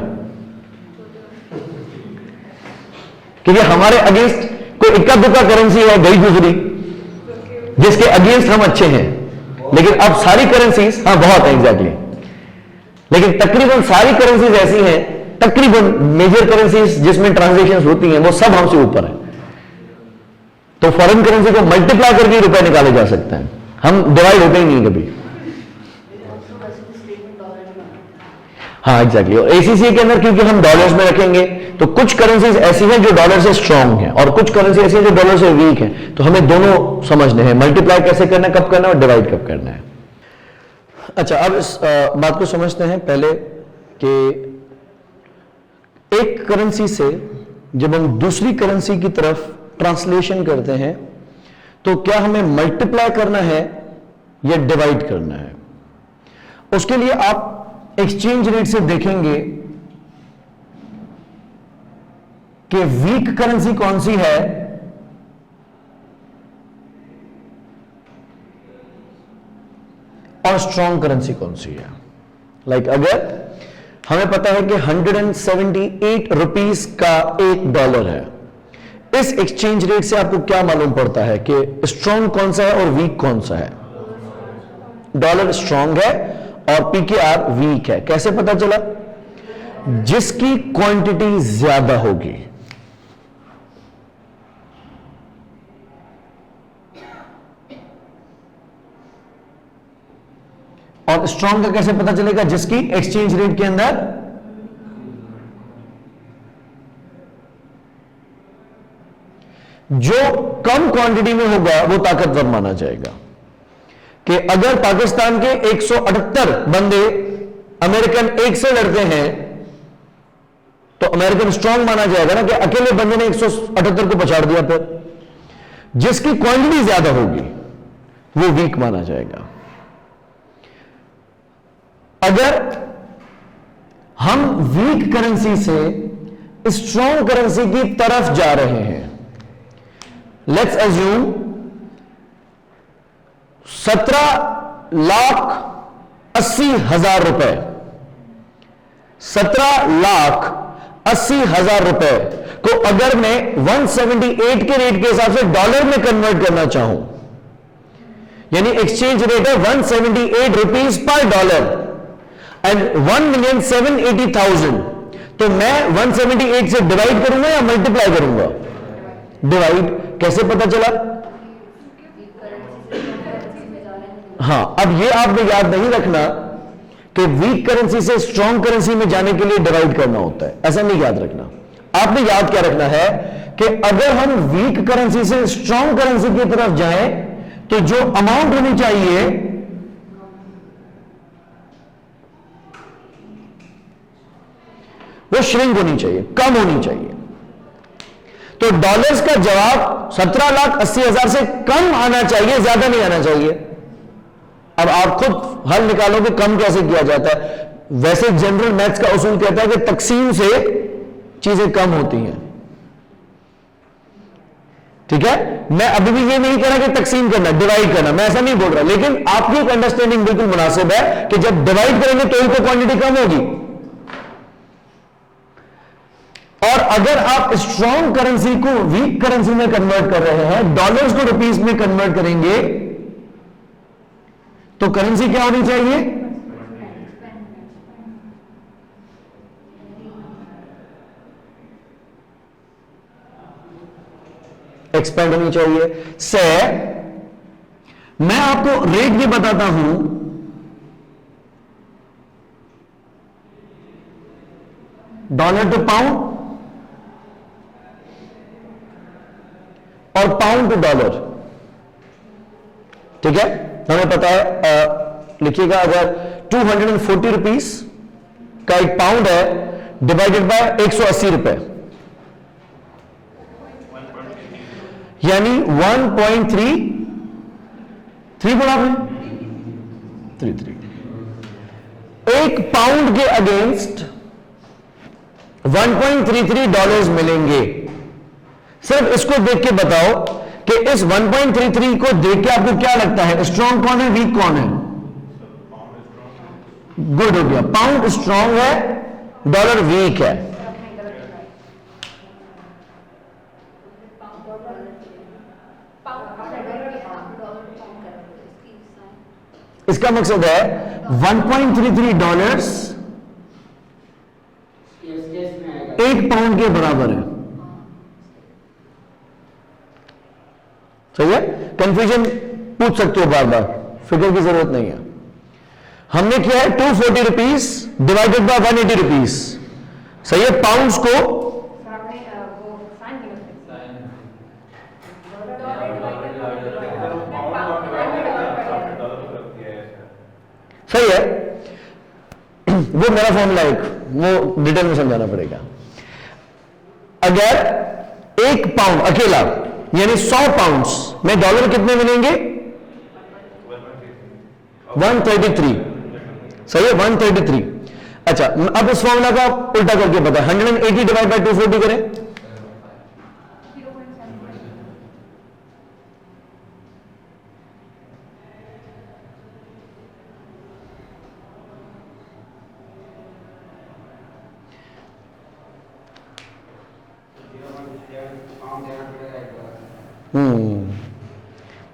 क्योंकि हमारे अगेंस्ट कोई इक्का दुक्का करेंसी है गई गुजरी जिसके अगेंस्ट हम अच्छे हैं। लेकिन अब सारी करेंसीज, हाँ बहुत है एग्जैक्टली, लेकिन तकरीबन सारी करेंसीज ऐसी हैं, तकरीबन मेजर करेंसीज जिसमें ट्रांजेक्शन होती हैं वो सब हमसे ऊपर है। तो फॉरेन करेंसी को मल्टीप्लाई करके रुपए निकाले जा सकते हैं, हम डिवाइड होते ही नहीं कभी। हाँ एग्जैक्टली। और ACCA के अंदर क्योंकि हम डॉलर्स में रखेंगे तो कुछ करेंसीज ऐसी हैं जो डॉलर से स्ट्रांग हैं और कुछ करेंसी ऐसी हैं जो डॉलर से वीक हैं। तो हमें दोनों समझने हैं, मल्टीप्लाई कैसे करना है, कब करना है और डिवाइड कब करना है। अच्छा, अब इस बात को समझते हैं पहले कि एक करेंसी से जब हम दूसरी करेंसी की तरफ ट्रांसलेशन करते हैं तो क्या हमें मल्टीप्लाई करना है या डिवाइड करना है। उसके लिए आप एक्सचेंज रेट से देखेंगे कि वीक करेंसी कौन सी है और स्ट्रॉन्ग करेंसी कौन सी है। लाइक अगर हमें पता है कि 178 रुपीस का $1 है, इस एक्सचेंज रेट से आपको क्या मालूम पड़ता है कि स्ट्रॉन्ग कौन सा है और वीक कौन सा है। डॉलर स्ट्रॉन्ग है और PKR वीक है। कैसे पता चला? जिसकी क्वांटिटी ज्यादा होगी। और स्ट्रॉन्ग का कैसे पता चलेगा? जिसकी एक्सचेंज रेट के अंदर जो कम क्वांटिटी में होगा वो ताकतवर माना जाएगा। कि अगर पाकिस्तान के 178 बंदे अमेरिकन एक से लड़ते हैं तो अमेरिकन स्ट्रांग माना जाएगा ना, कि अकेले बंदे ने 178 को पछाड़ दिया। फिर जिसकी क्वांटिटी ज्यादा होगी वो वीक माना जाएगा। अगर हम वीक करेंसी से स्ट्रॉन्ग करेंसी की तरफ जा रहे हैं, लेट्स अज्यूम 17,80,000 रुपए, 17,80,000 रुपए को अगर मैं 178 के रेट के हिसाब से डॉलर में कन्वर्ट करना चाहूं, यानी एक्सचेंज रेट है 178 रुपीज पर डॉलर एंड 1,780,000, तो मैं 178 से डिवाइड करूंगा या मल्टीप्लाई करूंगा? डिवाइड। कैसे पता चला? हाँ, अब ये आपने याद नहीं रखना कि वीक करेंसी से स्ट्रॉन्ग करेंसी में जाने के लिए डिवाइड करना होता है, ऐसा नहीं याद रखना। आपने याद क्या रखना है कि अगर हम वीक करेंसी से स्ट्रॉन्ग करेंसी की तरफ जाएं तो जो अमाउंट होनी चाहिए वो श्रिंक होनी चाहिए, कम होनी चाहिए। तो डॉलर्स का जवाब 17,80,000 से कम आना चाहिए, ज्यादा नहीं आना चाहिए। अब आप खुद हल निकालो कि कम कैसे किया जाता है। वैसे जनरल मैथ्स का उसूल कहता है कि तकसीम से चीजें कम होती हैं, ठीक है। मैं अभी भी ये नहीं कह रहा कि तकसीम करना, डिवाइड करना, मैं ऐसा नहीं बोल रहा, लेकिन आपकी एक अंडरस्टैंडिंग बिल्कुल मुनासिब है कि जब डिवाइड करेंगे तो ही तो क्वांटिटी कम होगी। और अगर आप स्ट्रॉन्ग करेंसी को वीक करेंसी में कन्वर्ट कर रहे हैं, डॉलर्स को रुपीस में कन्वर्ट करेंगे, तो करेंसी क्या होनी चाहिए? एक्सपेंड होनी चाहिए। से मैं आपको रेट भी बताता हूं, डॉलर टू पाउंड और पाउंड टू डॉलर, ठीक है। हमें पता है, लिखिएगा, अगर 240 रुपीस का एक पाउंड है डिवाइडेड बाय 180 रुपए, यानी 1.33 बोला आपने, 33। एक पाउंड के अगेंस्ट 1.33 डॉलर्स मिलेंगे। सिर्फ इसको देख के बताओ कि इस 1.33 को देख के आपको क्या लगता है, स्ट्रॉन्ग कौन है, वीक कौन है? गुड, हो गया, पाउंड स्ट्रॉन्ग है, डॉलर वीक है। इसका मकसद है 1.33 डॉलर्स एक पाउंड के बराबर है। सही है? कंफ्यूजन पूछ सकते हो बार बार, फिगर की जरूरत नहीं है। हमने किया है 240 रुपीस डिवाइडेड बाय 180 रुपीस। सही है? पाउंड्स को सही है, वो मेरा फॉर्मूला एक, वो डिटेल में समझाना पड़ेगा। अगर एक पाउंड अकेला यानी 100 पाउंड्स में डॉलर कितने मिलेंगे? 133। सही है? 133। अच्छा, अब इस फॉर्मूला का उल्टा करके पता, 180 डिवाइड बाय 240 करें,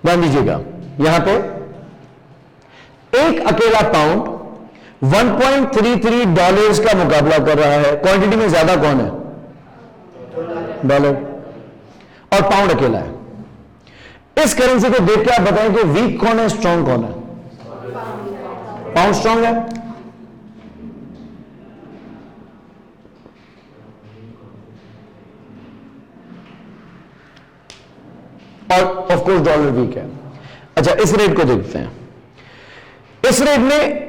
ध्यान दीजिएगा, यहां पे एक अकेला पाउंड 1.33 डॉलर्स का मुकाबला कर रहा है। क्वांटिटी में ज्यादा कौन है? डॉलर, और पाउंड अकेला है। इस करेंसी को देख के आप बताएं कि वीक कौन है, स्ट्रॉन्ग कौन है? पाउंड स्ट्रॉन्ग है। और ऑफ कोर्स डॉलर वीक है। अच्छा, इस रेट को देखते हैं। इस रेट में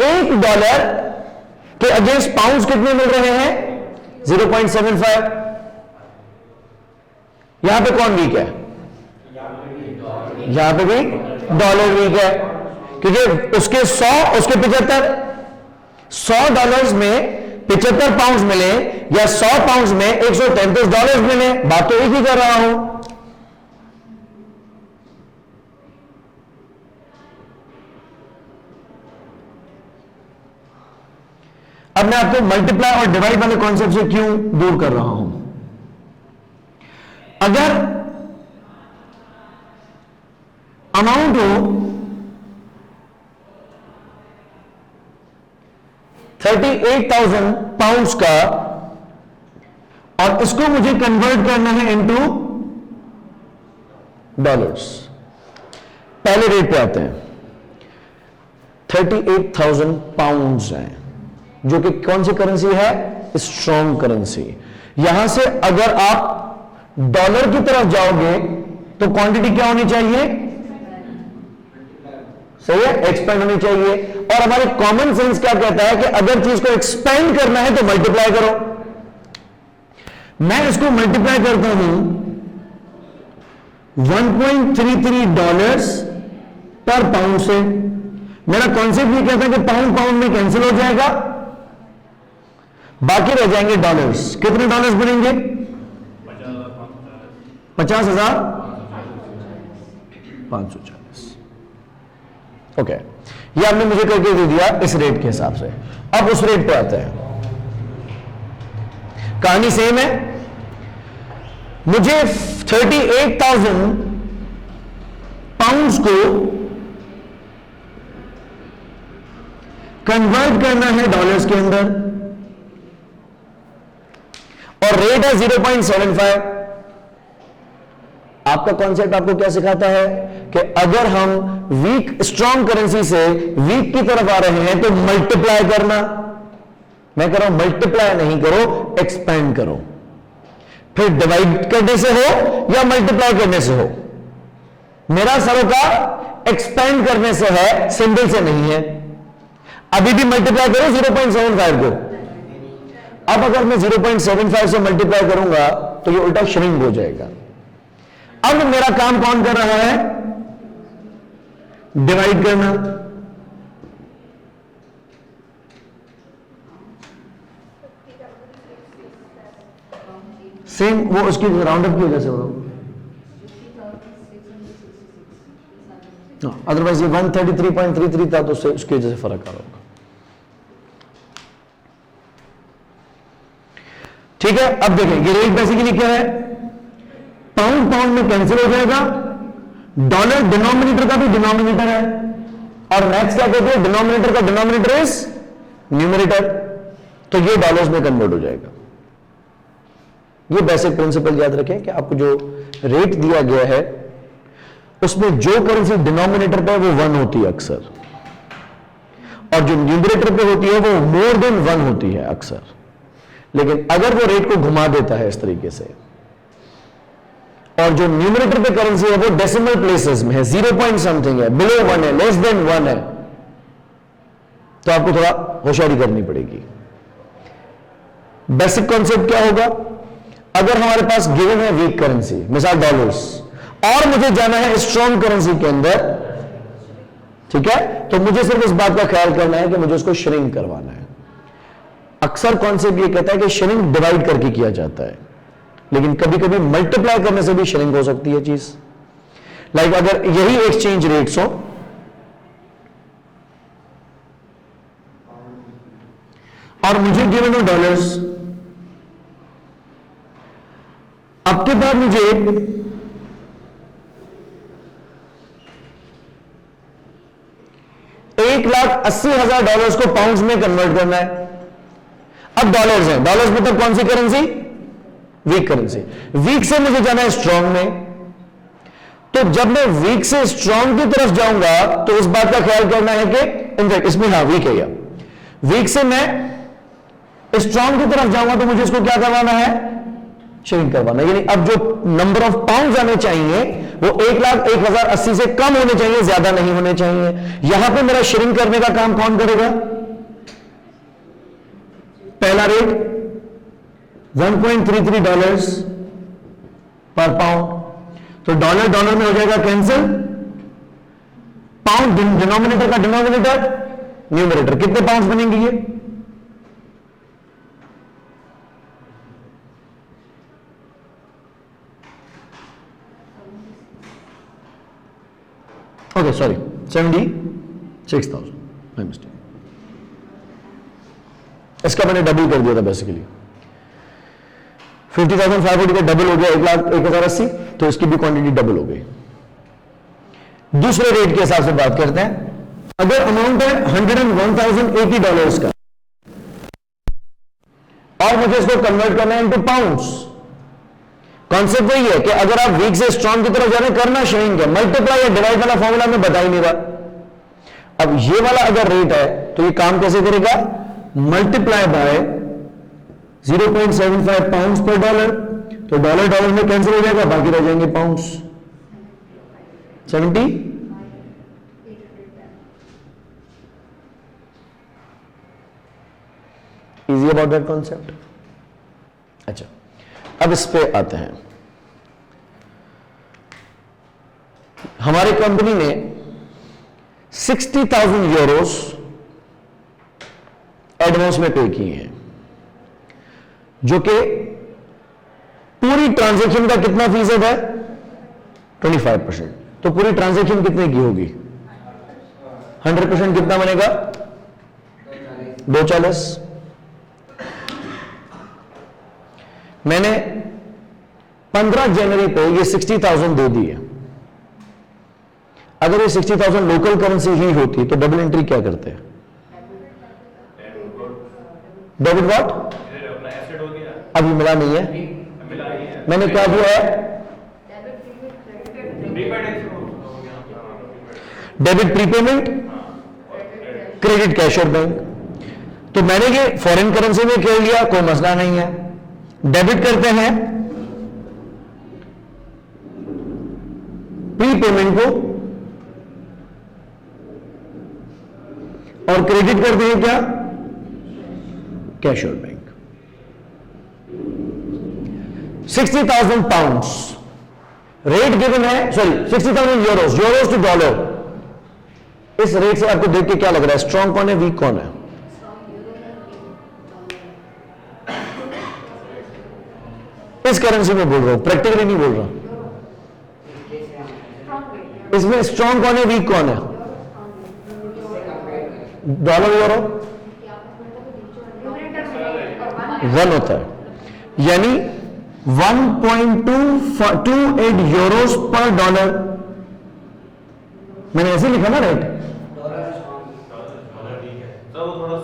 एक डॉलर के अगेंस्ट पाउंड्स कितने मिल रहे हैं? 0.75। यहां पे कौन वीक है? यहां पे भी डॉलर वीक है, क्योंकि उसके 100, उसके 75, 100 डॉलर्स में 75 पाउंड्स मिले या 100 पाउंड्स में 133 डॉलर्स मिले, बात तो एक ही कर रहा हूं। अब मैं आपको मल्टीप्लाई और डिवाइड वाले कॉन्सेप्ट से क्यों दूर कर रहा हूं? अगर अमाउंट हो 38,000 पाउंड्स का और इसको मुझे कन्वर्ट करना है इनटू डॉलर्स, पहले रेट पे आते हैं। 38,000 पाउंड्स हैं, जो कि कौन सी करेंसी है? Strong currency. यहां से अगर आप डॉलर की तरफ जाओगे तो क्वांटिटी क्या होनी चाहिए? सही है, एक्सपेंड होनी चाहिए। और हमारे कॉमन सेंस क्या कहता है कि अगर चीज को एक्सपेंड करना है तो मल्टीप्लाई करो। मैं इसको मल्टीप्लाई करता हूं 1.33 डॉलर्स पर पाउंड से। मेरा कॉन्सेप्ट ये कहता है कि पाउंड पाउंड में कैंसिल हो जाएगा, बाकी रह जाएंगे डॉलर्स। कितने डॉलर्स बनेंगे? 50,540। ओके, ये आपने मुझे करके दे दिया इस रेट के हिसाब से। अब उस रेट पे आते हैं। कहानी सेम है। मुझे 38,000 पाउंड्स को कन्वर्ट करना है डॉलर्स के अंदर, और रेट है 0.75। आपका कॉन्सेप्ट आपको क्या सिखाता है कि अगर हम वीक स्ट्रॉन्ग करेंसी से वीक की तरफ आ रहे हैं तो मल्टीप्लाई करना। मैं कह रहा हूं मल्टीप्लाई नहीं करो, एक्सपेंड करो। फिर डिवाइड करने से हो या मल्टीप्लाई करने से हो, मेरा सरोकार एक्सपेंड करने से है, सिंबल से नहीं है। अभी भी मल्टीप्लाई करो 0.75 को, अब अगर मैं 0.75 से मल्टीप्लाई करूंगा तो ये उल्टा श्रिंक हो जाएगा। अब मेरा काम कौन कर रहा है? डिवाइड करना। सेम वो उसकी राउंड अप की वजह से हो रहा, अदरवाइज ये 133.33 था तो उसकी वजह से फर्क आ रहा होगा। ठीक है, अब देखें ये रेट बेसिकली क्या है, पाउंड पाउंड में कैंसिल हो जाएगा, डॉलर डिनोमिनेटर का भी डिनोमिनेटर है, और मैथ्स क्या कहते हैं, डिनोमिनेटर का डिनोमिनेटर इज न्यूमरेटर, तो ये डॉलर्स में कन्वर्ट हो जाएगा। ये बेसिक प्रिंसिपल याद रखें कि आपको जो रेट दिया गया है उसमें जो करेंसी डिनोमिनेटर पे है वो 1 होती है अक्सर, और जो न्यूमरेटर पे होती है वो मोर देन 1 होती है अक्सर। लेकिन अगर वो रेट को घुमा देता है इस तरीके से, और जो न्यूमरेटर पे करेंसी है वो डेसिमल प्लेसेस में है, 0 पॉइंट समथिंग है, बिलो 1 है, लेस देन 1 है, तो आपको थोड़ा होशियारी करनी पड़ेगी। बेसिक कॉन्सेप्ट क्या होगा, अगर हमारे पास गिवन है वीक करेंसी, मिसाल डॉलर्स, और मुझे जाना है स्ट्रॉन्ग करेंसी के अंदर, ठीक है, तो मुझे सिर्फ इस बात का ख्याल करना है कि मुझे उसको श्रिंक करवाना है। अक्सर कॉन्सेप्ट ये कहता है कि श्रिंक डिवाइड करके किया जाता है, लेकिन कभी कभी मल्टीप्लाई करने से भी श्रिंक हो सकती है चीज। लाइक अगर यही एक्सचेंज रेट्स हो, और मुझे गिवन हो डॉलर्स, अब के बाद मुझे 1,80,000 डॉलर्स को पाउंड्स में कन्वर्ट करना है। अब डॉलर्स है, डॉलर्स मतलब कौन सी करेंसी, वीक करेंसी। वीक से मुझे जाना है स्ट्रॉन्ग में, तो जब मैं वीक से स्ट्रॉन्ग की तरफ जाऊंगा तो इस बात का ख्याल करना है कि इनफैक्ट इसमें हाँ वीक है, या वीक से मैं स्ट्रॉन्ग की तरफ जाऊंगा तो मुझे इसको क्या करवाना है, श्रिंक करवाना। यानी अब जो नंबर ऑफ पाउंड आने चाहिए वो 1,01,080 से कम होने चाहिए, ज्यादा नहीं होने चाहिए। यहां पे मेरा श्रिंक करने का काम कौन करेगा, पहला रेट 1.33 डॉलर्स पर पाउंड, तो डॉलर डॉलर में हो जाएगा कैंसिल, पाउंड डिनोमिनेटर का डिनोमिनेटर न्यूमरेटर, कितने पाउंड बनेंगे ये, ओके सॉरी 76,000, माय मिस्टेक, इसका मैंने डबल कर दिया था बेसिकली, 50,540 का डबल हो गया 1,01,080, तो इसकी भी क्वांटिटी डबल हो गई। दूसरे रेट के हिसाब से बात करते हैं, अगर अमाउंट है 101,080 डॉलर्स का और मुझे इसको कन्वर्ट करना है इनटू पाउंड्स, कॉन्सेप्ट वही है कि अगर आप वीक से स्ट्रॉन्ग की तरफ जा रहे हैं, करना श्रिंक है, मल्टीप्लाई या डिवाइड वाला फॉर्मूला में बता ही नहीं रहा। अब ये वाला अगर रेट है तो ये काम कैसे करेगा, मल्टीप्लाई बाय 0.75 पाउंड्स पर डॉलर, तो डॉलर डॉलर में कैंसिल हो जाएगा, बाकी रह जाएंगे pounds 70। Easy about that concept. अच्छा, अब इस पे आते हैं। हमारी कंपनी ने 60,000 यूरोस एडवांस में पे किए हैं, जो कि पूरी ट्रांजैक्शन का कितना फीसद है, 25%। तो पूरी ट्रांजैक्शन कितने की होगी, 100% कितना बनेगा, 240। मैंने 15 जनवरी पे ये 60,000 दे दी है। अगर ये 60,000 लोकल करेंसी ही होती तो डबल एंट्री क्या करते हैं, डेबिट व्हाट, अभी मिला नहीं है, मैंने क्या दिया है, डेबिट प्रीपेमेंट, क्रेडिट कैश और बैंक। तो मैंने ये फॉरेन करेंसी में कर लिया, कोई मसला नहीं है। डेबिट करते हैं प्री पेमेंट को और क्रेडिट करते हैं क्या? कैश और बैंक। 60,000 पाउंड्स रेट गिवन है, सॉरी 60,000 यूरोज टू डॉलर। इस रेट से आपको देख के क्या लग रहा है, स्ट्रॉन्ग कौन है, वीक कौन है? इस करेंसी में बोल रहा हूं, प्रैक्टिकली नहीं बोल रहा। इसमें स्ट्रॉन्ग कौन है, वीक कौन है? डॉलर यूरो 1 होता है, यानी 1.228 यूरोस पर डॉलर। मैंने ऐसे लिखा ना रेट।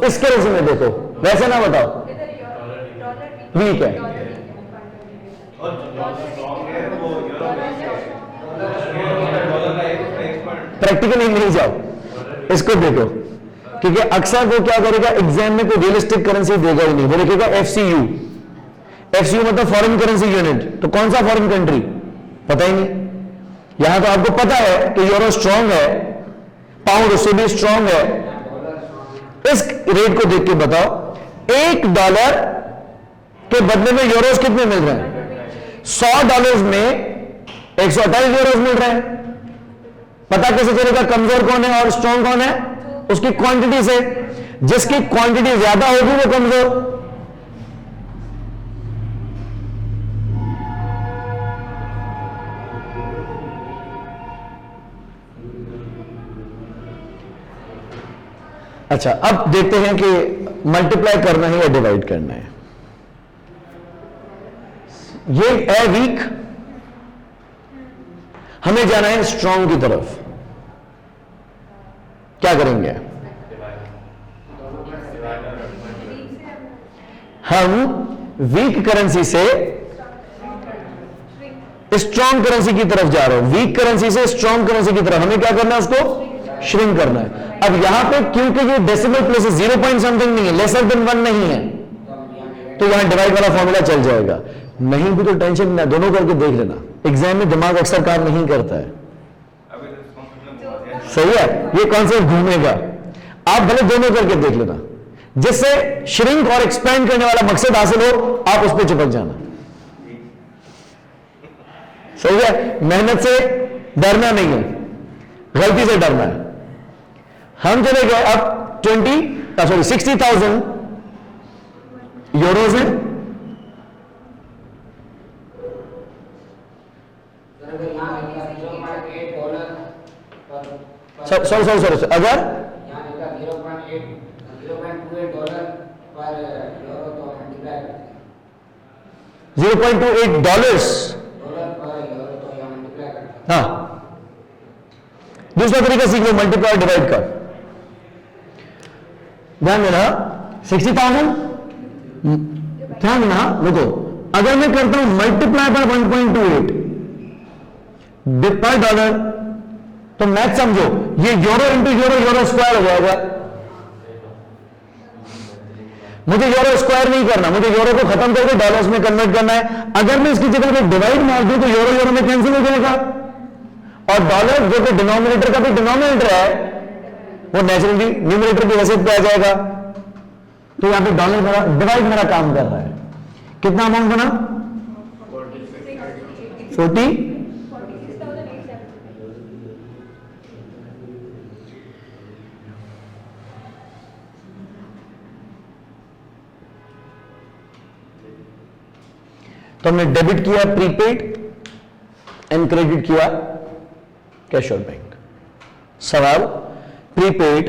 इस करेंसी में देखो, वैसे ना बताओ, वीक है। प्रैक्टिकली नहीं जाओ, इसको देखो, क्योंकि अक्सर वो क्या करेगा, एग्जाम में कोई रियलिस्टिक करेंसी देगा ही नहीं, वो लिखेगा एफसीयू। एफसीयू मतलब फॉरेन करेंसी यूनिट, तो कौन सा फॉरेन कंट्री पता ही नहीं। यहां तो आपको पता है कि यूरो स्ट्रांग है, पाउंड उससे भी स्ट्रांग है। इस रेट को देख के बताओ, $1 के बदले में यूरोस कितने मिल रहे हैं? $100 में 128 यूरोस मिल रहे हैं। पता कैसे चलेगा कमजोर कौन है और स्ट्रांग कौन है? उसकी क्वांटिटी से। जिसकी क्वांटिटी ज्यादा होगी वो कमजोर। अच्छा, अब देखते हैं कि मल्टीप्लाई करना है या डिवाइड करना है। ये है वीक, हमें जाना है स्ट्रांग की तरफ। क्या करेंगे? हम वीक करेंसी से स्ट्रांग करेंसी की तरफ जा रहे हैं। वीक करेंसी से स्ट्रांग करेंसी की तरफ हमें क्या करना है? उसको श्रिंक करना है। अब यहां पे क्योंकि ये डेसिमल प्लेस 0 पॉइंट समथिंग नहीं है, लेसर देन 1 नहीं है, तो यहां डिवाइड वाला फॉर्मूला चल जाएगा। नहीं भी तो टेंशन ना, दोनों करके देख लेना। एग्जाम में दिमाग अक्सर काम नहीं करता है, सही है, ये कॉन्सेप्ट घूमेगा। आप भले दोनों करके देख लेना, जिससे श्रिंक और एक्सपेंड करने वाला मकसद हासिल हो, आप उस पर चिपक जाना। सही है, मेहनत से डरना नहीं है, गलती से डरना है। हम चले गए अब 60,000 यूरोज हैं। सॉरी, अगर $0.28, हाँ, दूसरा तरीका सीख लो मल्टीप्लाई डिवाइड का। ध्यान देना, 60,000, ध्यान देना, देखो, अगर मैं करता हूं मल्टीप्लाई बाय 1.28 पर डॉलर, तो मैथ समझो, ये euro into euro, euro square हो जाएगा। मुझे यूरो स्क्वायर नहीं करना, मुझे यूरो को खत्म करके डॉलर्स में कन्वर्ट करना है। अगर मैं इसकी जगह पे डिवाइड मार दूं तो यूरो यूरो में कैंसिल हो जाएगा, और डॉलर जो कि डिनोमिनेटर का भी डिनोमिनेटर है, वो नेचुरली न्यूमरेटर की हैसियत पे आ जाएगा। तो यहां पे डॉलर मेरा डिवाइड मेरा काम कर रहा है। कितना अमाउंट बना? 40। तो हमने डेबिट किया प्रीपेड एंड क्रेडिट किया कैश और बैंक। सवाल, प्रीपेड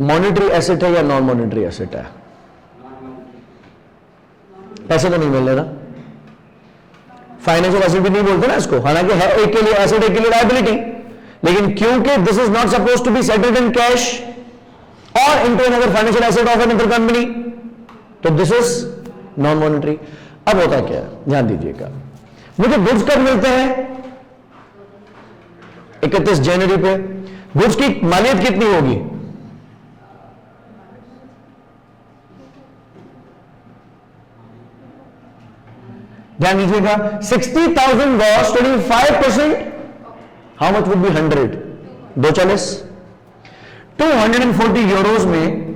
मॉनेटरी एसेट है या नॉन मॉनेटरी एसेट है? पैसे तो नहीं मिल रहे ना, फाइनेंशियल एसेट भी नहीं बोलते ना इसको, हालांकि है एक के लिए एसेट, एक के लिए लायबिलिटी, लेकिन क्योंकि this is not suppose to be settled in cash और into another financial asset of another company, तो दिस इज नॉन मॉनेटरी। अब होता क्या है, ध्यान दीजिएगा, मुझे गुड्स कब मिलते हैं? 31 जनवरी पे। गुड्स की मालियत कितनी होगी? ध्यान दीजिएगा, 60,000 was 25%, how much would be 100? 240। 240 euros में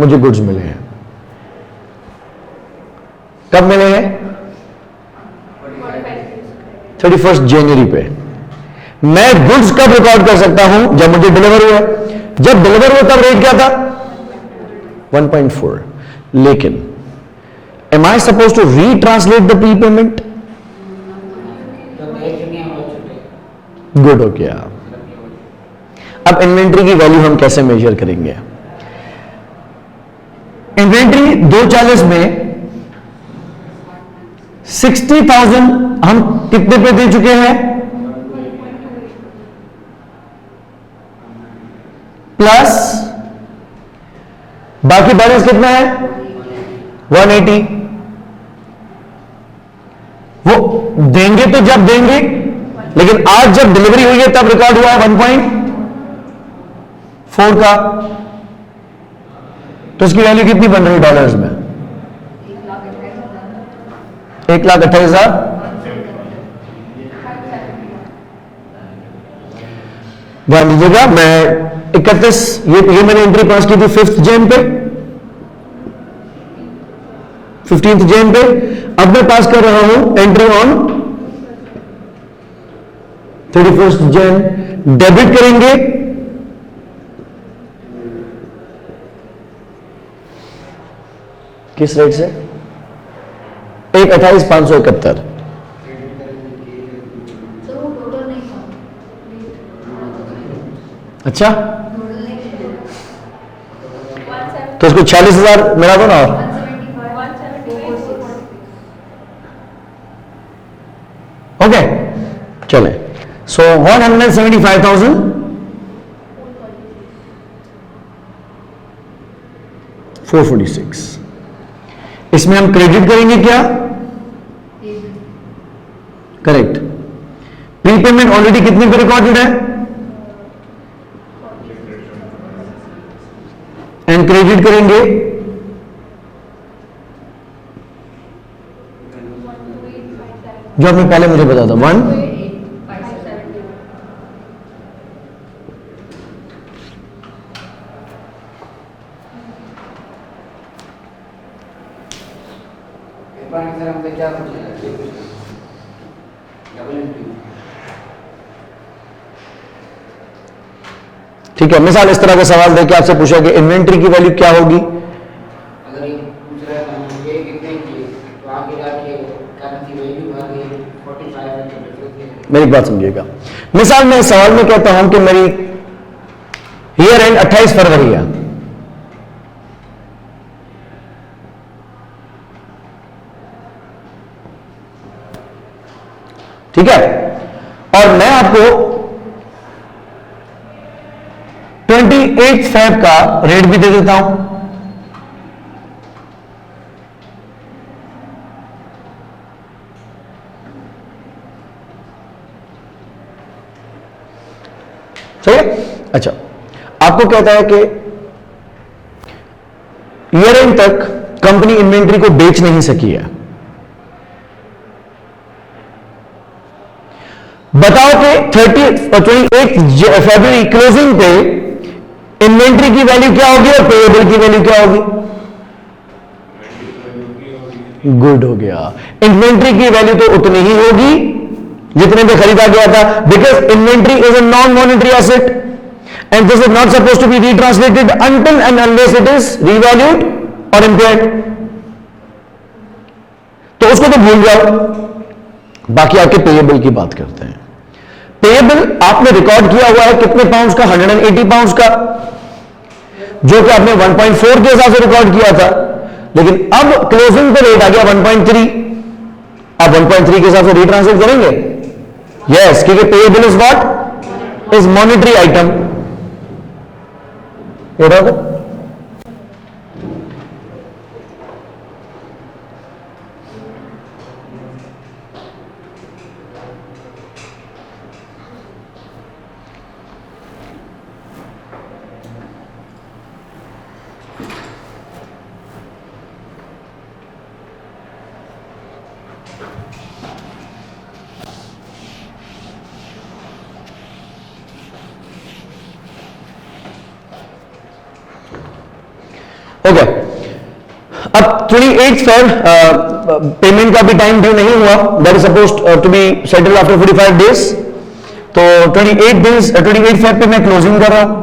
मुझे गुड्स मिले हैं। कब मिले हैं? 31 जनवरी पे। मैं गुड्स कब रिकॉर्ड कर सकता हूं? जब मुझे डिलीवर हुआ। जब डिलीवर हुआ तब रेट क्या था? 1.4। लेकिन am I suppose to retranslate the prepayment? Good हो गया। अब इन्वेंट्री की वैल्यू हम कैसे मेजर करेंगे? इन्वेंट्री 240 में 60,000 हम कितने पे दे चुके हैं? प्लस बाकी बैलेंस कितना है? 180। वो देंगे तो जब देंगे, लेकिन आज जब डिलीवरी हुई है तब रिकॉर्ड हुआ है 1.4 का। तो इसकी वैल्यू कितनी बन रही डॉलर्स में? 1,28,000। ध्यान दीजिएगा, मैं 31 ये मैंने एंट्री पास की थी 5th जैन पे, 15th जैन पे। अब मैं पास कर रहा हूं entry on 31st Jain. Debit करेंगे किस रेट से? 1,28,571। अच्छा, तो इसको 46,000 मिला दो ना। और ओके, चले। सो 175,446। इसमें हम क्रेडिट करेंगे क्या? करेक्ट। प्रीपेमेंट ऑलरेडी कितने पे रिकॉर्डेड है? एंड क्रेडिट करेंगे जो आपने पहले मुझे बताया था 1। ठीक है, मिसाल इस तरह का सवाल देके आपसे पूछा कि इन्वेंट्री की वैल्यू क्या होगी?
अगर ये पूछ रहा है ये कितने की तो आगे जाके करेंसी वैल्यू भागे 45 है तो
मेरी बात समझिएगा। मिसाल मैं इस सवाल में कहता हूं कि मेरी ईयर एंड 28 फरवरी है, ठीक है, और मैं आपको 28 फेब का रेट भी दे देता हूं। सही है? अच्छा, आपको कहता है कि ईयर एंड तक कंपनी इन्वेंट्री को बेच नहीं सकी है। बताओ कि 28 फरवरी क्लोजिंग पे इन्वेंट्री की वैल्यू क्या होगी और पेएबल की वैल्यू क्या होगी? गुड हो गया। इन्वेंट्री की वैल्यू तो उतनी ही होगी जितने पे खरीदा गया था, because inventory is a non monetary asset and this is not suppose to be retranslated until and unless it is revalued और इम्पेयर्ड। तो उसको तो भूल जाओ, बाकी आपके पेएबल की बात करते हैं। पेएबल आपने रिकॉर्ड किया हुआ है कितने पाउंड्स का? 180 पाउंड्स का, जो कि आपने 1.4 के हिसाब से रिकॉर्ड किया था, लेकिन अब क्लोजिंग पे रेट आ गया 1.3। आप 1.3 के हिसाब से रीट्रांसलेट करेंगे? यस, क्योंकि payable is what? Is monetary item. ये रहा ओके, अब 28 फेब पेमेंट का भी टाइम ड्यू नहीं हुआ, that is supposed to be settled after 45 days. तो 28 फेब पे मैं क्लोजिंग कर रहा हूं।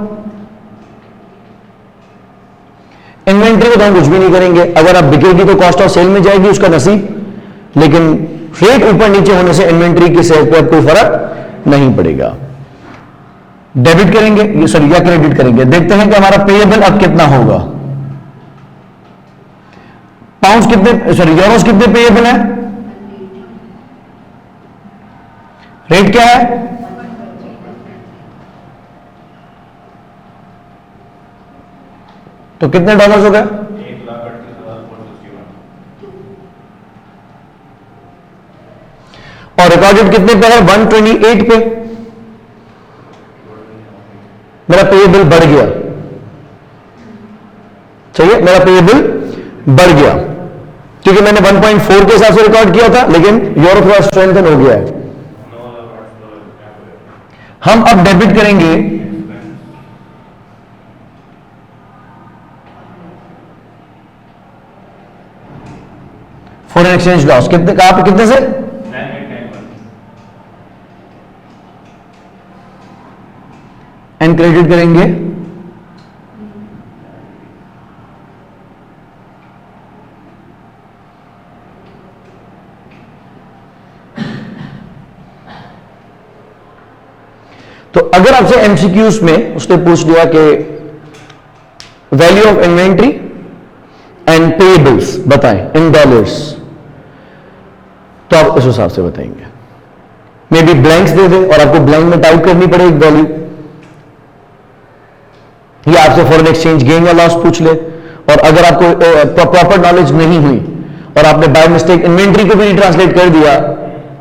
इन्वेंट्री को तो हम कुछ भी नहीं करेंगे, अगर आप बिकेगी तो कॉस्ट ऑफ सेल में जाएगी, उसका नसीब, लेकिन रेट ऊपर नीचे होने से इन्वेंट्री की सेल पे कोई फर्क नहीं पड़ेगा। डेबिट करेंगे या क्रेडिट करेंगे, देखते हैं कि हमारा पेएबल अब कितना होगा। पाउंड्स कितने, यूरोस कितने पेएबल है, रेट क्या है, तो कितने डॉलर्स हो गए,
1,38,400
और रिकॉर्डेड कितने पे है, 128 पे। मेरा पेएबल बढ़ गया, चाहिए, मेरा पेएबल बढ़ गया क्योंकि मैंने 1.4 के हिसाब से रिकॉर्ड किया था, लेकिन यूरो थोड़ा स्ट्रेंथन हो गया है। हम अब डेबिट करेंगे फॉरेन एक्सचेंज लॉस, कितने कहां पे, कितने से,
9891
एंड क्रेडिट करेंगे तो अगर आपसे एमसीक्यूज में उसने पूछ लिया कि value of inventory and payables बताएं इन डॉलर्स, तो आप उस हिसाब से बताएंगे। मे बी ब्लैंक्स दे दे और आपको ब्लैंक में टाइप करनी पड़े एक वैल्यू, या आपसे फॉरेन एक्सचेंज गेन या लॉस पूछ ले, और अगर आपको प्रॉपर नॉलेज नहीं हुई और आपने बाय मिस्टेक इन्वेंट्री को भी ट्रांसलेट कर दिया,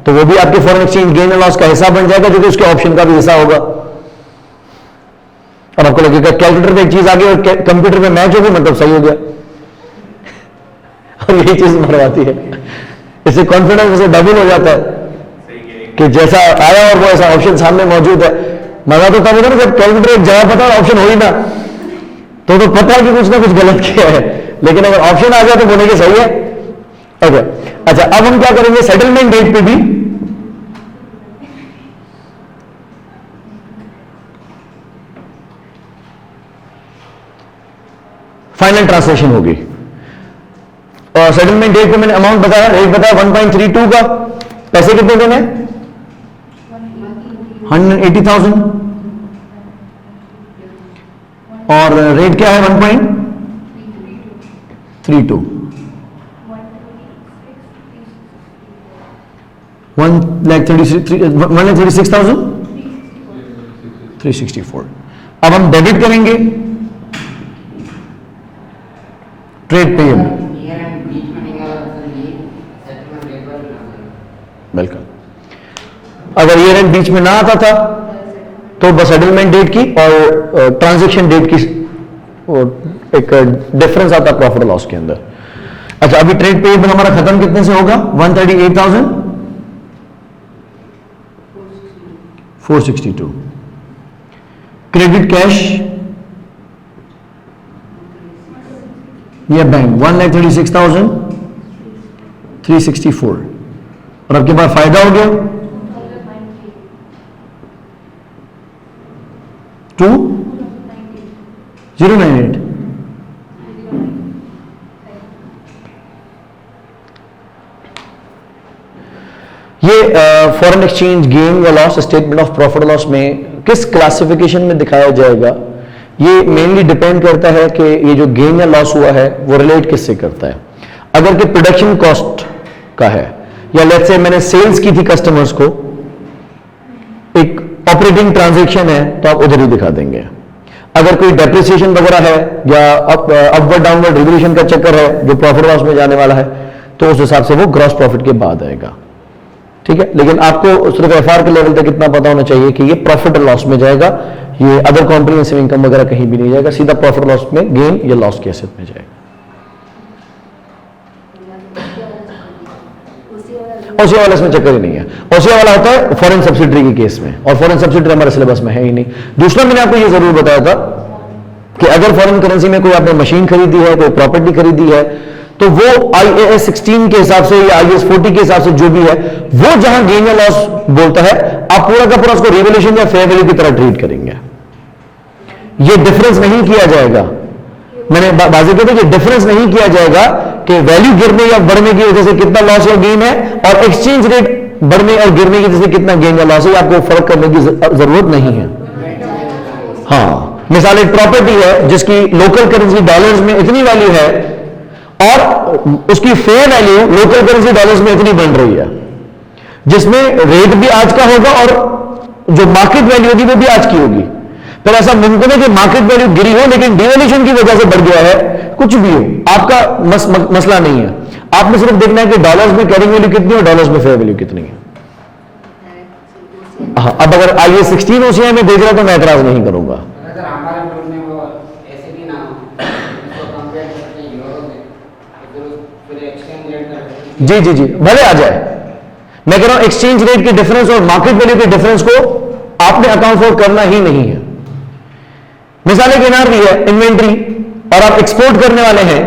तो वो भी आपके फॉरेन एक्सचेंज गेन या लॉस का हिस्सा बन जाएगा, जो कि उसके ऑप्शन का भी हिस्सा होगा। और आपको लगेगा कैलकुलेटर में एक चीज आ गई और कंप्यूटर में मैच हो गई, मतलब सही हो गया। और यही चीज मरवाती है, इससे कॉन्फिडेंस से डबल हो जाता है कि जैसा आया और वो ऐसा ऑप्शन सामने मौजूद है। मजा तो तब होता है जब कैलकुलेटर एक जगह पता है ऑप्शन हो ही ना, तो पता है कि कुछ ना कुछ गलत किया है, लेकिन अगर ऑप्शन आ जाए तो बोलेंगे सही है। ओके, अच्छा, अब हम क्या करेंगे, सेटलमेंट डेट पे भी फाइनल ट्रांसलेशन होगी, और सेटलमेंट डेट पे मैंने अमाउंट बताया, रेट बताया 1.32 का, पैसे कितने देने, 180,000, और रेट क्या है 1.32, 1,36,364। अब हम डेबिट करेंगे ट्रेड पेएबल, वेलकम। अगर ईयर एंड बीच में ना आता था तो बस सेटलमेंट डेट की और ट्रांजैक्शन डेट की एक डिफरेंस आता प्रॉफिट लॉस के अंदर। अच्छा, अभी ट्रेड पेएबल हमारा खत्म कितने से होगा, 138,462। क्रेडिट कैश या बैंक 1,36,364, और आपके पास फायदा हो गया 2098। ये फॉरेन एक्सचेंज गेन या loss statement of profit loss में किस क्लासिफिकेशन में दिखाया जाएगा, ये मेनली डिपेंड करता है कि ये जो गेन या लॉस हुआ है वो रिलेट किससे करता है। अगर कि प्रोडक्शन कॉस्ट का है, या लेट्स से मैंने सेल्स की थी कस्टमर्स को, एक ऑपरेटिंग ट्रांजैक्शन है तो आप उधर ही दिखा देंगे। अगर कोई डेप्रिसिएशन वगैरह है या अपवर्ड डाउनवर्ड रिवोल्यूशन का चक्कर है जो प्रॉफिट लॉस में जाने वाला है, तो उस हिसाब से वो ग्रॉस प्रॉफिट के बाद आएगा, ठीक है। लेकिन आपको सिर्फ एफआर के लेवल तक इतना पता होना चाहिए कि ये प्रॉफिट और लॉस में जाएगा, ये अदर कॉम्प्रिहेंसिव इनकम वगैरह कहीं भी नहीं जाएगा, सीधा प्रॉफिट लॉस में गेन या लॉस के एसेट में जाएगा। ओसीए वाला इसमें चक्कर ही नहीं है। ओसीए वाला होता है फॉरेन सब्सिडरी के केस में, और फॉरेन सब्सिडरी हमारे सिलेबस में है ही नहीं। दूसरा मैंने आपको ये जरूर बताया था कि अगर फॉरेन करेंसी में कोई आपने मशीन खरीदी है, कोई प्रॉपर्टी खरीदी है, तो वो IAS 16 के हिसाब से या IAS 40 के हिसाब से जो भी है, वो जहां गेन या लॉस बोलता है, आप पूरा का पूरा उसको रिवैल्यूएशन या फेयर वैल्यू की तरह ट्रीट करेंगे। ये डिफरेंस नहीं किया जाएगा, मैंने बाजी कहते कि डिफरेंस नहीं किया जाएगा कि वैल्यू गिरने या बढ़ने की वजह से कितना लॉस या गेन है और एक्सचेंज रेट बढ़ने और गिरने की वजह से कितना गेन या लॉस है, आपको फर्क करने की जरूरत नहीं है। हाँ, मिसाल एक प्रॉपर्टी है जिसकी लोकल करेंसी डॉलर्स में इतनी वैल्यू है और उसकी fair value local currency dollars में इतनी बन रही है, जिसमें रेट भी आज का होगा और जो मार्केट वैल्यू होगी वो भी आज की होगी। फिर ऐसा मुमकिन है कि मार्केट वैल्यू गिरी हो लेकिन डिवैल्यूएशन की वजह से बढ़ गया है, कुछ भी हो, आपका मसला नहीं है। आपने सिर्फ देखना है कि डॉलर्स में कैरिंग वैल्यू कितनी है और डॉलर्स में फेयर वैल्यू कितनी है। हाँ, अब अगर IAS 16 OCI में देख रहा तो मैं एतराज नहीं करूंगा।
अगर हमारे मुल्क में वो ऐसे भी ना हो, इसको कंपेयर करते हैं यूरो में, तो फिर एक्सचेंज रेट का
जी जी जी, भले आ जाए, मैं कह रहा हूं एक्सचेंज रेट के डिफरेंस और मार्केट वैल्यू के डिफरेंस को आपने अकाउंट फॉर करना ही नहीं है। मिसाल एक NRV है, इन्वेंट्री, और आप एक्सपोर्ट करने वाले हैं,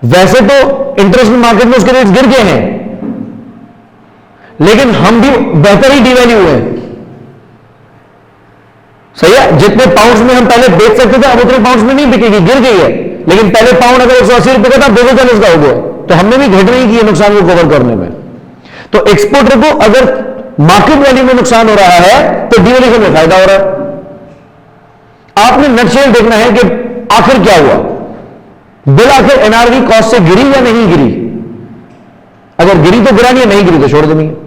वैसे तो इंटरनेशनल मार्केट में उसके रेट्स गिर गए हैं, लेकिन हम भी बेहतर ही डिवैल्यू है, सही है। जितने पाउंड्स में हम पहले बेच सकते थे अब उतने पाउंड्स में नहीं बिकेगी, गिर गई है। लेकिन पहले पाउंड अगर 180 रुपए का था, 240 का हो गया, तो हमने भी घट नहीं की नुकसान को कवर करने में। तो एक्सपोर्टर को अगर मार्केट वैल्यू में नुकसान हो रहा है तो डिवैल्यूएशन में फायदा हो रहा है। आपने नटशेल देखना है कि आखिर क्या हुआ, बिल आखिर NRV कॉस्ट से गिरी या नहीं गिरी। अगर गिरी तो गिरा नहीं, नहीं गिरी तो छोड़ देनी है।